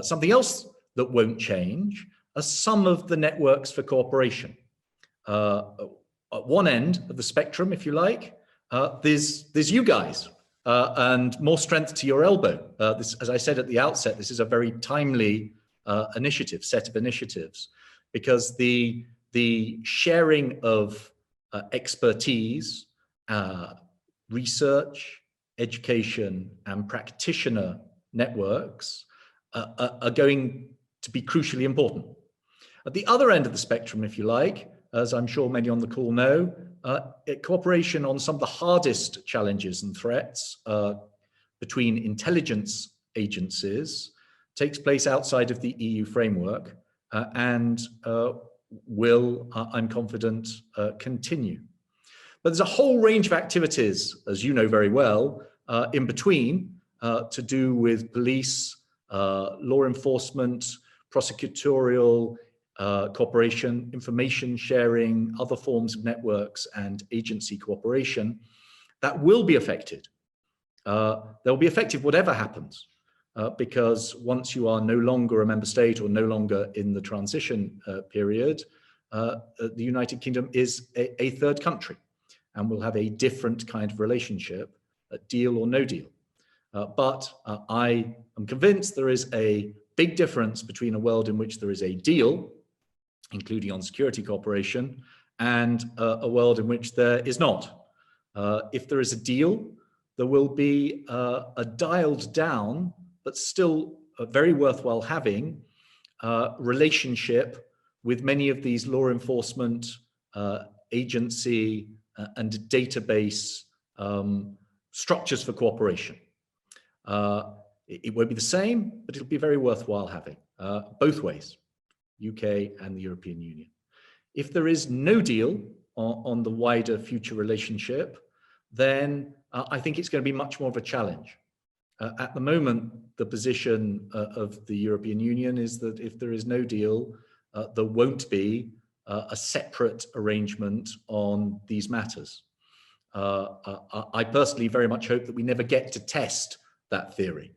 S7: Something else that won't change are some of the networks for cooperation. At one end of the spectrum, if you like, there's you guys, and more strength to your elbow. This, as I said at the outset, this is a very timely set of initiatives, because the sharing of expertise, research, education, and practitioner networks are going to be crucially important. At the other end of the spectrum, if you like, as I'm sure many on the call know, cooperation on some of the hardest challenges and threats between intelligence agencies takes place outside of the EU framework and will, I'm confident, continue. But there's a whole range of activities, as you know very well, in between to do with police, law enforcement, prosecutorial cooperation, information sharing, other forms of networks and agency cooperation that will be affected. They'll be effective whatever happens, because once you are no longer a member state or no longer in the transition period, the United Kingdom is a third country and will have a different kind of relationship, deal or no deal. But I am convinced there is a big difference between a world in which there is a deal, including on security cooperation, and a world in which there is not. If there is a deal, there will be a dialed down, but still a very worthwhile having relationship with many of these law enforcement agency and database structures for cooperation. It won't be the same, but it'll be very worthwhile having both ways, UK and the European Union. If there is no deal on the wider future relationship, then I think it's going to be much more of a challenge. At the moment, the position of the European Union is that if there is no deal, there won't be a separate arrangement on these matters. I personally very much hope that we never get to test that theory,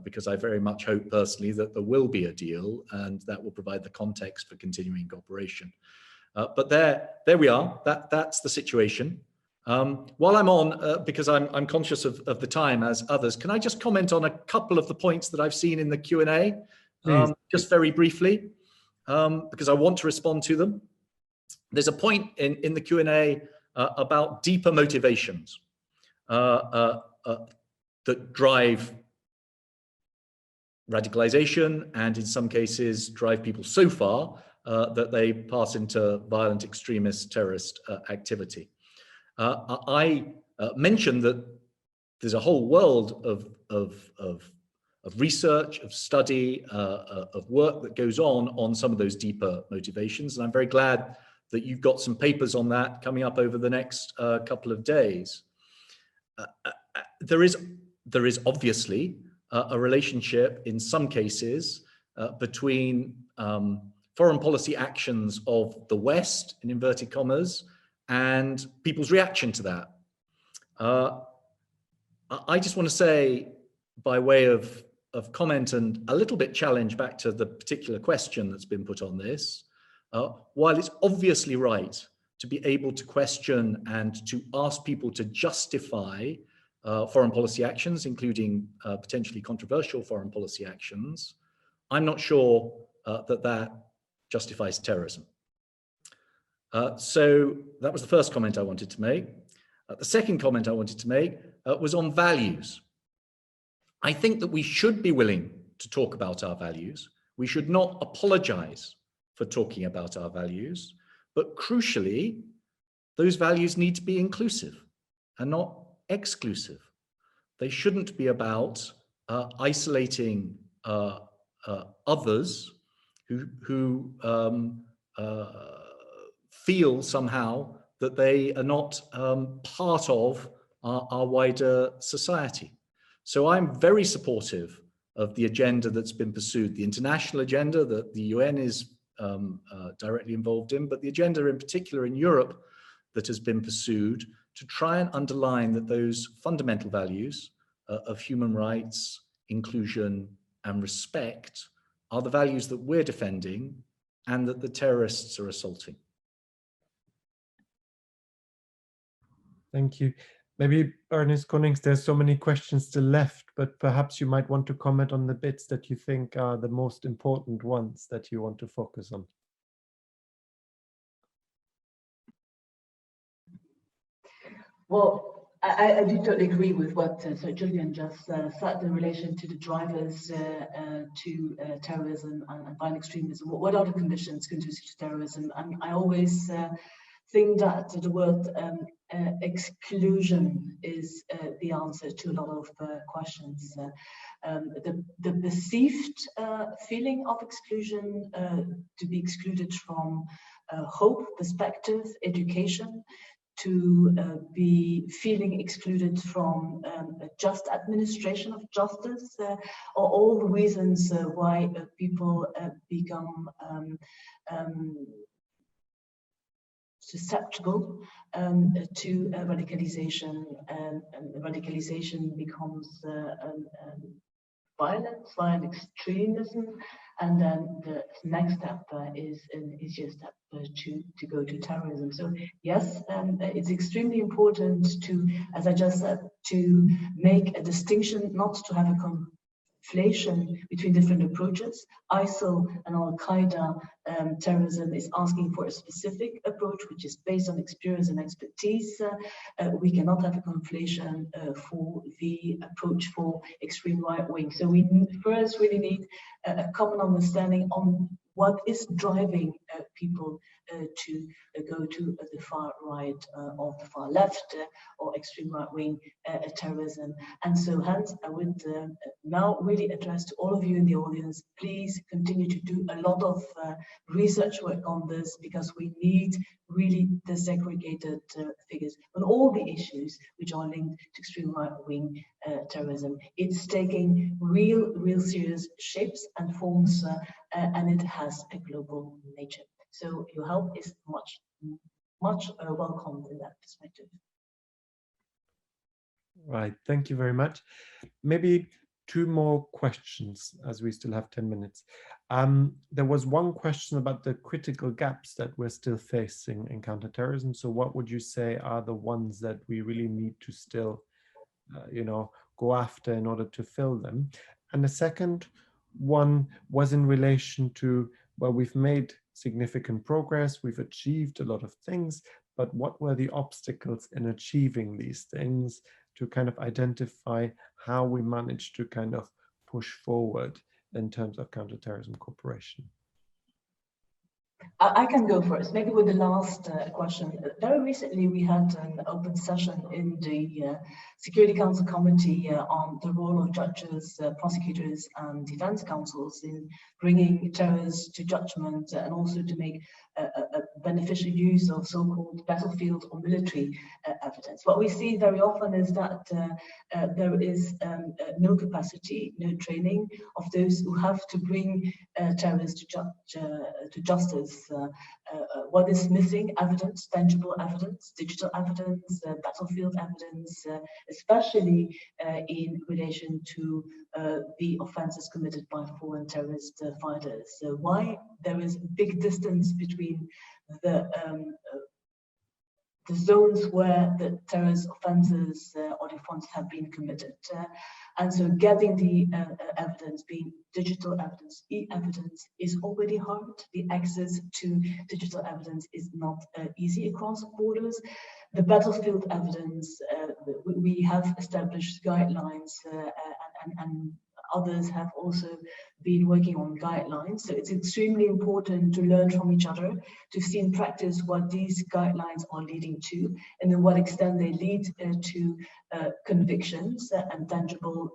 S7: because I very much hope personally that there will be a deal and that will provide the context for continuing cooperation. But there we are, that's the situation. While I'm on, because I'm conscious of the time as others, can I just comment on a couple of the points that I've seen in the Q&A, just very briefly, because I want to respond to them. There's a point in the Q&A about deeper motivations that drive radicalization and in some cases drive people so far that they pass into violent extremist terrorist activity. I mentioned that there's a whole world of research, of study, of work that goes on some of those deeper motivations. And I'm very glad that you've got some papers on that coming up over the next couple of days. There is obviously a relationship in some cases between foreign policy actions of the West, in inverted commas, and people's reaction to that. I just want to say, by way of comment and a little bit challenge back to the particular question that's been put on this, while it's obviously right to be able to question and to ask people to justify foreign policy actions, including potentially controversial foreign policy actions, I'm not sure that justifies terrorism. So that was the first comment I wanted to make. The second comment I wanted to make was on values. I think that we should be willing to talk about our values. We should not apologize for talking about our values, but crucially, those values need to be inclusive and not exclusive. They shouldn't be about isolating others who feel somehow that they are not part of our wider society. So I'm very supportive of the agenda that's been pursued, the international agenda that the UN is directly involved in, but the agenda in particular in Europe that has been pursued to try and underline that those fundamental values of human rights, inclusion, and respect are the values that we're defending and that the terrorists are assaulting.
S1: Thank you. Maybe, Ernest Konings, there's so many questions still left, but perhaps you might want to comment on the bits that you think are the most important ones that you want to focus on.
S8: Well, I do totally agree with what Sir Julian just said in relation to the drivers to terrorism and violent extremism. What are the conditions conducive to terrorism? And I always think that the word exclusion is the answer to a lot of questions. The perceived feeling of exclusion, to be excluded from hope, perspective, education, to be feeling excluded from a just administration of justice, are all the reasons why people become susceptible to radicalization, and radicalization becomes violent extremism, and then the next step is an easier step to go to terrorism. So yes, it's extremely important to, as I just said, to make a distinction, not to have a conflation between different approaches. ISIL and Al-Qaeda terrorism is asking for a specific approach, which is based on experience and expertise. We cannot have a conflation for the approach for extreme right wing. So we first really need a common understanding on what is driving people to go to the far right or the far left or extreme right wing terrorism. And so hence I would now really address to all of you in the audience, please continue to do a lot of research work on this, because we need really disaggregated figures on all the issues which are linked to extreme right-wing terrorism. It's taking real serious shapes and forms, and it has a global nature. So your help is much welcomed in that perspective.
S1: Right, thank you very much. Maybe two more questions, as we still have 10 minutes. There was one question about the critical gaps that we're still facing in counterterrorism. So what would you say are the ones that we really need to still, go after in order to fill them? And the second one was in relation to, well, we've made significant progress, we've achieved a lot of things, but what were the obstacles in achieving these things, to kind of identify how we managed to kind of push forward in terms of counterterrorism cooperation?
S8: I can go first, maybe with the last question. Very recently, we had an open session in the Security Council Committee on the role of judges, prosecutors, and defense counsels in bringing terrorists to judgment, and also to make a beneficial use of so-called battlefield or military evidence. What we see very often is that there is no capacity, no training of those who have to bring terrorists to justice. What is missing? Evidence, tangible evidence, digital evidence, battlefield evidence, especially in relation to the offenses committed by foreign terrorist fighters. So why there is a big distance between the zones where the terrorist offenses or the offenses have been committed. And so getting the evidence, being digital evidence, e-evidence, is already hard. The access to digital evidence is not easy across borders. The battlefield evidence, we have established guidelines, and others have also been working on guidelines. So it's extremely important to learn from each other, to see in practice what these guidelines are leading to, and in what extent they lead to convictions and tangible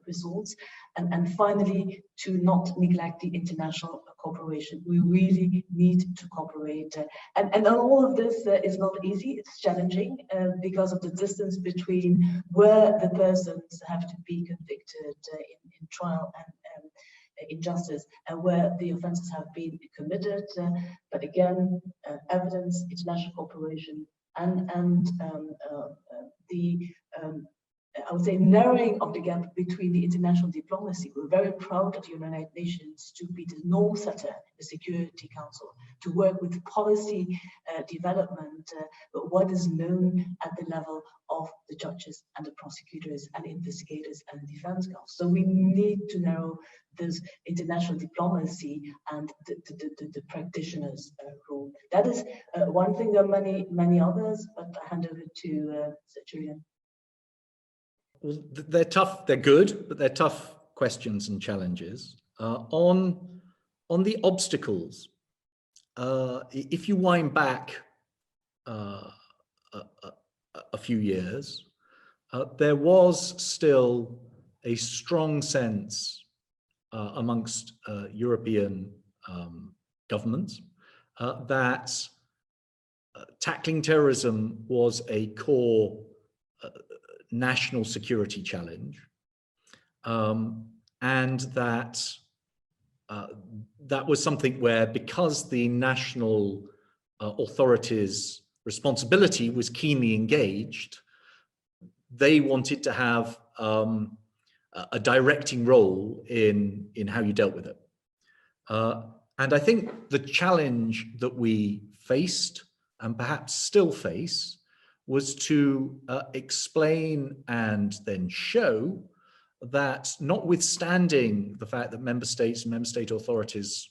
S8: results. And finally, to not neglect the international cooperation. We really need to cooperate. And all of this is not easy, it's challenging because of the distance between where the persons have to be convicted in trial and injustice and where the offenses have been committed. But again, evidence, international cooperation, and the I would say narrowing of the gap between the international diplomacy. We're very proud of the United Nations to be the norm setter in the Security Council, to work with policy development, but what is known at the level of the judges and the prosecutors and investigators and defense counsel. So we need to narrow this international diplomacy and the practitioners' role. That is one thing. There are many others, but I hand over to Julian.
S7: Well, they're tough, they're good, but they're tough questions and challenges. On the obstacles, if you wind back a few years, there was still a strong sense amongst European governments that tackling terrorism was a core national security challenge, and that that was something where, because the national authorities' responsibility was keenly engaged, they wanted to have a directing role in how you dealt with it. And I think the challenge that we faced, and perhaps still face, was to explain and then show that, notwithstanding the fact that member states and member state authorities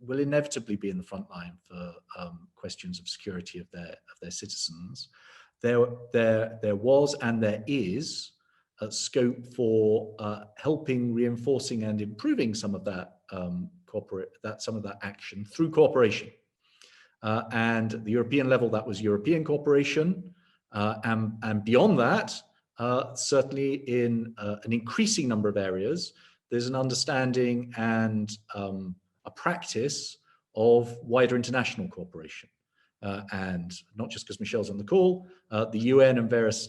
S7: will inevitably be in the front line for questions of security of their citizens, there was and there is a scope for helping, reinforcing, and improving some of that some of that action through cooperation. And at the European level, that was European cooperation. And beyond that, certainly in an increasing number of areas, there's an understanding and a practice of wider international cooperation. And not just because Michelle's on the call, the UN and various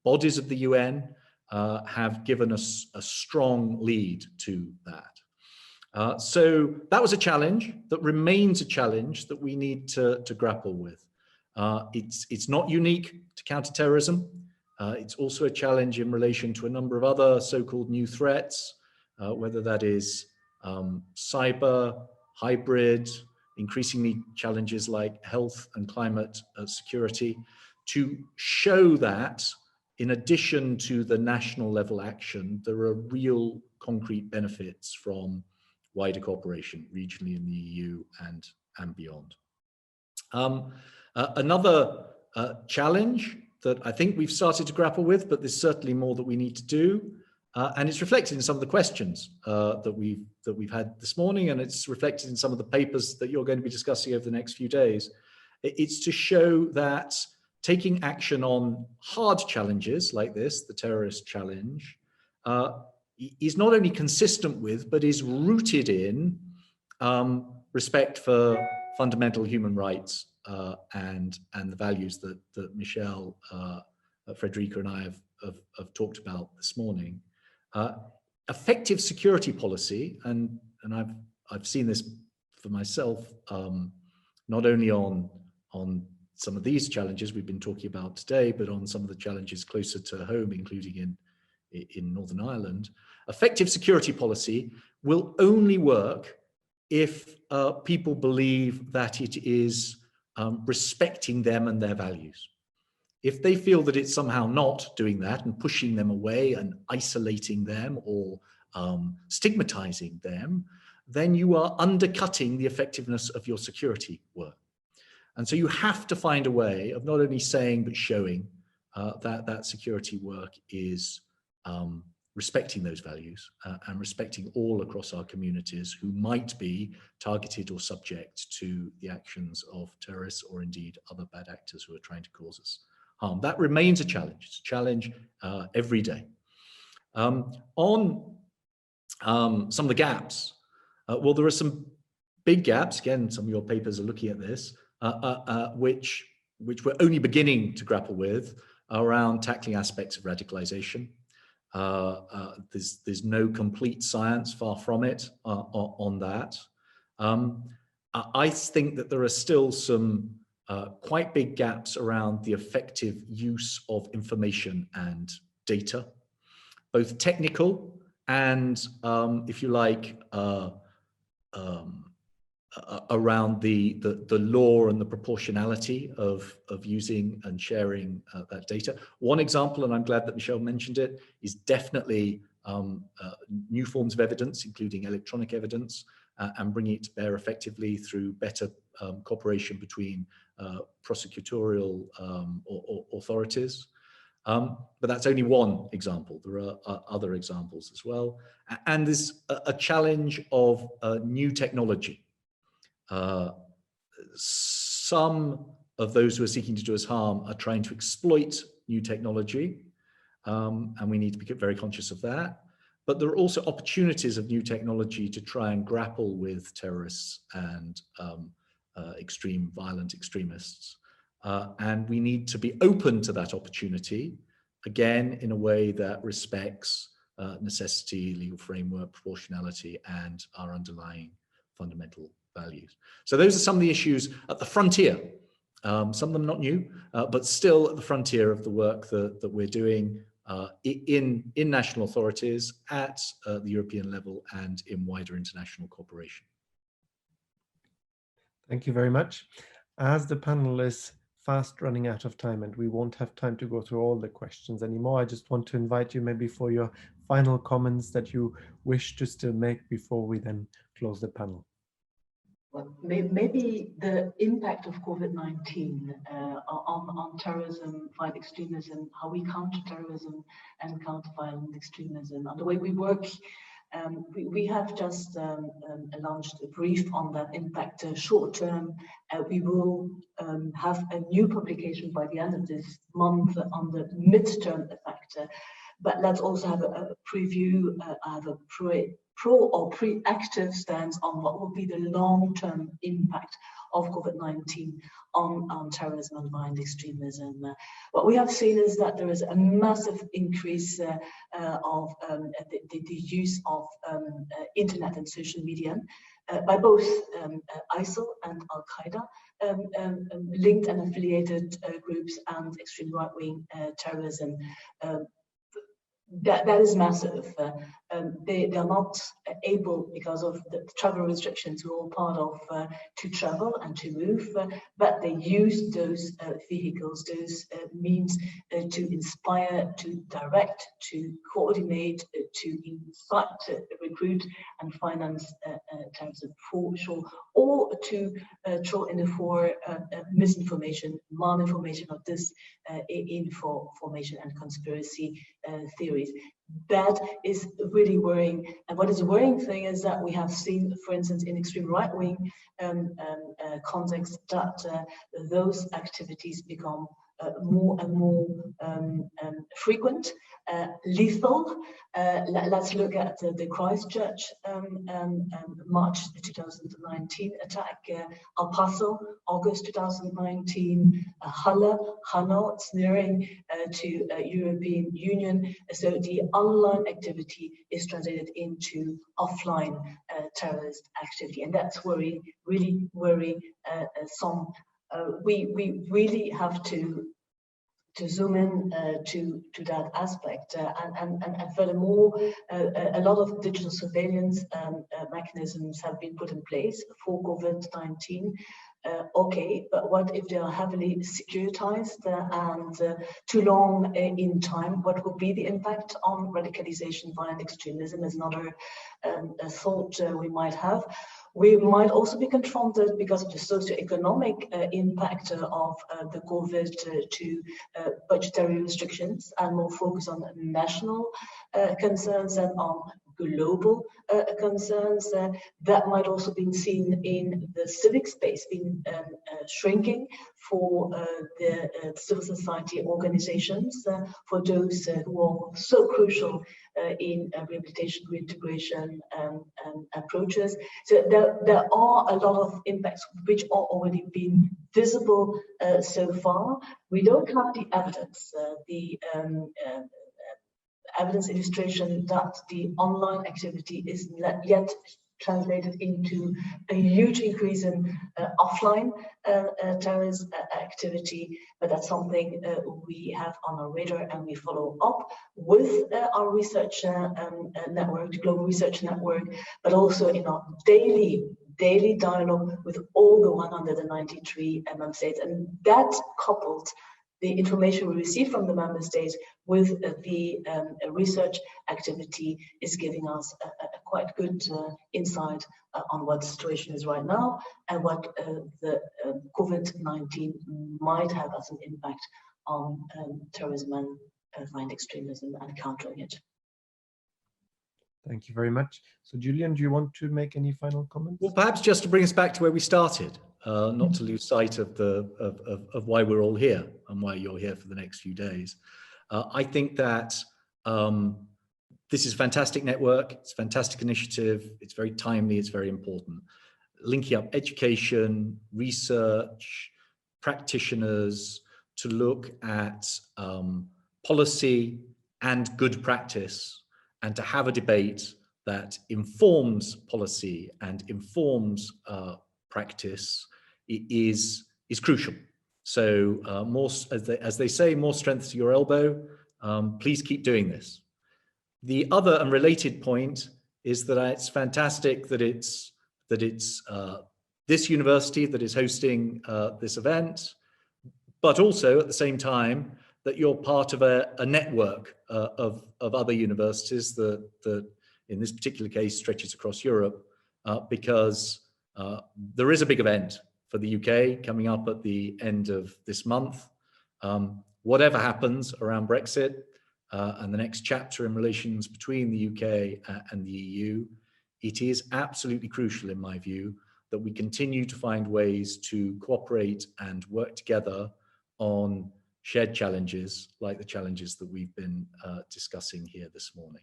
S7: bodies of the UN have given us a strong lead to that. So that was a challenge that remains a challenge that we need to grapple with. It's not unique to counterterrorism. It's also a challenge in relation to a number of other so-called new threats, whether that is cyber, hybrid, increasingly challenges like health and climate security, to show that in addition to the national level action, there are real concrete benefits from wider cooperation regionally in the EU and beyond. Another challenge that I think we've started to grapple with, but there's certainly more that we need to do, and it's reflected in some of the questions that we've had this morning, and it's reflected in some of the papers that you're going to be discussing over the next few days. It's to show that taking action on hard challenges like this, the terrorist challenge, is not only consistent with, but is rooted in respect for fundamental human rights and the values that Michelle, Federica, and I have talked about this morning. Effective security policy, and I've seen this for myself, not only on some of these challenges we've been talking about today, but on some of the challenges closer to home, including in Northern Ireland. Effective security policy will only work if people believe that it is respecting them and their values. If they feel that it's somehow not doing that and pushing them away and isolating them or stigmatizing them, then you are undercutting the effectiveness of your security work. And so you have to find a way of not only saying, but showing that security work is respecting those values and respecting all across our communities who might be targeted or subject to the actions of terrorists or indeed other bad actors who are trying to cause us harm. That remains a challenge. It's a challenge every day. On some of the gaps, well, there are some big gaps. Again, some of your papers are looking at this, which we're only beginning to grapple with around tackling aspects of radicalization. There's no complete science, far from it, on that. I think that there are still some quite big gaps around the effective use of information and data, both technical and, if you like, around the law and the proportionality of using and sharing that data. One example, and I'm glad that Michelle mentioned it, is definitely new forms of evidence, including electronic evidence, and bringing it to bear effectively through better cooperation between prosecutorial authorities. But that's only one example. There are other examples as well. And there's a challenge of new technology. Some of those who are seeking to do us harm are trying to exploit new technology, and we need to be very conscious of that. But there are also opportunities of new technology to try and grapple with terrorists and extreme violent extremists. And we need to be open to that opportunity, again, in a way that respects necessity, legal framework, proportionality, and our underlying fundamental values. So those are some of the issues at the frontier. Some of them not new, but still at the frontier of the work that we're doing in national authorities, at the European level, and in wider international cooperation.
S1: Thank you very much. As the panel is fast running out of time and we won't have time to go through all the questions anymore, I just want to invite you maybe for your final comments that you wish to still make before we then close the panel.
S8: Well, maybe the impact of COVID-19 on terrorism, violent extremism, how we counter terrorism and counter violent extremism, and the way we work. We have just launched a brief on that impact short term. We will have a new publication by the end of this month on the midterm effect. But let's also have a preview, have a pro or pre-active stance on what will be the long-term impact of COVID-19 on terrorism and violent extremism. What we have seen is that there is a massive increase of the use of internet and social media by both ISIL and Al-Qaeda, linked and affiliated groups, and extreme right-wing terrorism. That is massive. They are not able, because of the travel restrictions we're all part of, to travel and to move, but they use those vehicles, those means to inspire, to direct, to coordinate, to incite, to recruit and finance terrorism, for sure, or to throw in the for misinformation, malinformation, or disinformation and conspiracy theories. That is really worrying. And what is a worrying thing is that we have seen, for instance, in extreme right-wing context, that those activities become more and more frequent, lethal. Let's look at the Christchurch March 2019 attack, El Paso, August 2019, Halle, Hanau, it's nearing to European Union. So the online activity is translated into offline terrorist activity, and that's worrying, really worrying. We really have to zoom in to that aspect, and furthermore, a lot of digital surveillance mechanisms have been put in place for COVID-19. Okay, but what if they are heavily securitized and too long in time? What will be the impact on radicalization, violent extremism is another thought we might have. We might also be confronted, because of the socioeconomic impact of the COVID, to budgetary restrictions and more focus on national concerns and on global concerns. That might also be seen in the civic space, being shrinking for the civil society organizations, for those who are so crucial in rehabilitation, reintegration approaches. So there are a lot of impacts which are already been visible so far. We don't have the evidence, evidence illustration that the online activity is not yet translated into a huge increase in offline terrorist activity, but that's something we have on our radar, and we follow up with our research network, the Global Research Network, but also in our daily dialogue with all the 193 member states. And that coupled the information we receive from the member states with the research activity is giving us a quite good insight on what the situation is right now and what the COVID-19 might have as an impact on terrorism and violent extremism and countering it.
S1: Thank you very much. So Julian, do you want to make any final comments?
S7: Well, perhaps just to bring us back to where we started, not to lose sight of why we're all here and why you're here for the next few days. I think that this is a fantastic network. It's a fantastic initiative. It's very timely. It's very important. Linking up education, research, practitioners to look at policy and good practice, and to have a debate that informs policy and informs practice is crucial. So more, as they say, more strength to your elbow. Please keep doing this. The other and related point is that it's fantastic that it's this university that is hosting this event, but also at the same time that you're part of a network of other universities that in this particular case stretches across Europe, because there is a big event for the UK coming up at the end of this month. Whatever happens around Brexit and the next chapter in relations between the UK and the EU, it is absolutely crucial, in my view, that we continue to find ways to cooperate and work together on shared challenges like the challenges that we've been discussing here this morning.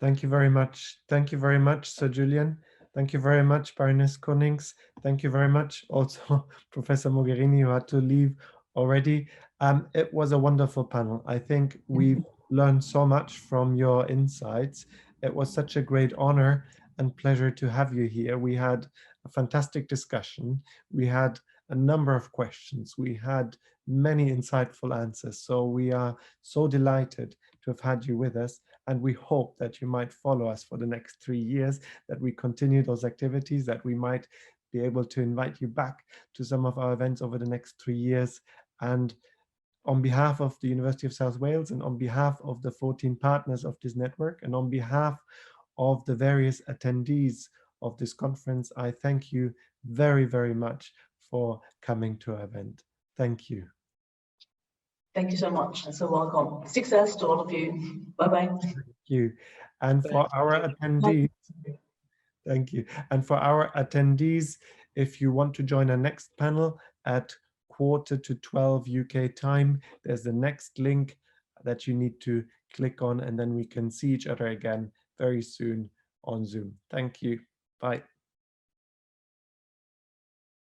S1: Thank you very much. Thank you very much, Sir Julian. Thank you very much, Baroness Konings. Thank you very much also, Professor Morgerini, who had to leave already. It was a wonderful panel. I think we've learned so much from your insights. It was such a great honor and pleasure to have you here. We had a fantastic discussion. We had a number of questions. We had many insightful answers. So we are so delighted to have had you with us. And we hope that you might follow us for the next 3 years, that we continue those activities, that we might be able to invite you back to some of our events over the next 3 years. And on behalf of the University of South Wales and on behalf of the 14 partners of this network and on behalf of the various attendees of this conference, I thank you very, very much for coming to our event. Thank you.
S8: Thank you so much, and so welcome. Success to all of you. Bye-bye.
S1: Thank you. And for our attendees, thank you. And for our attendees, if you want to join our next panel at 11:45 UK time, there's the next link that you need to click on, and then we can see each other again very soon on Zoom. Thank you. Bye.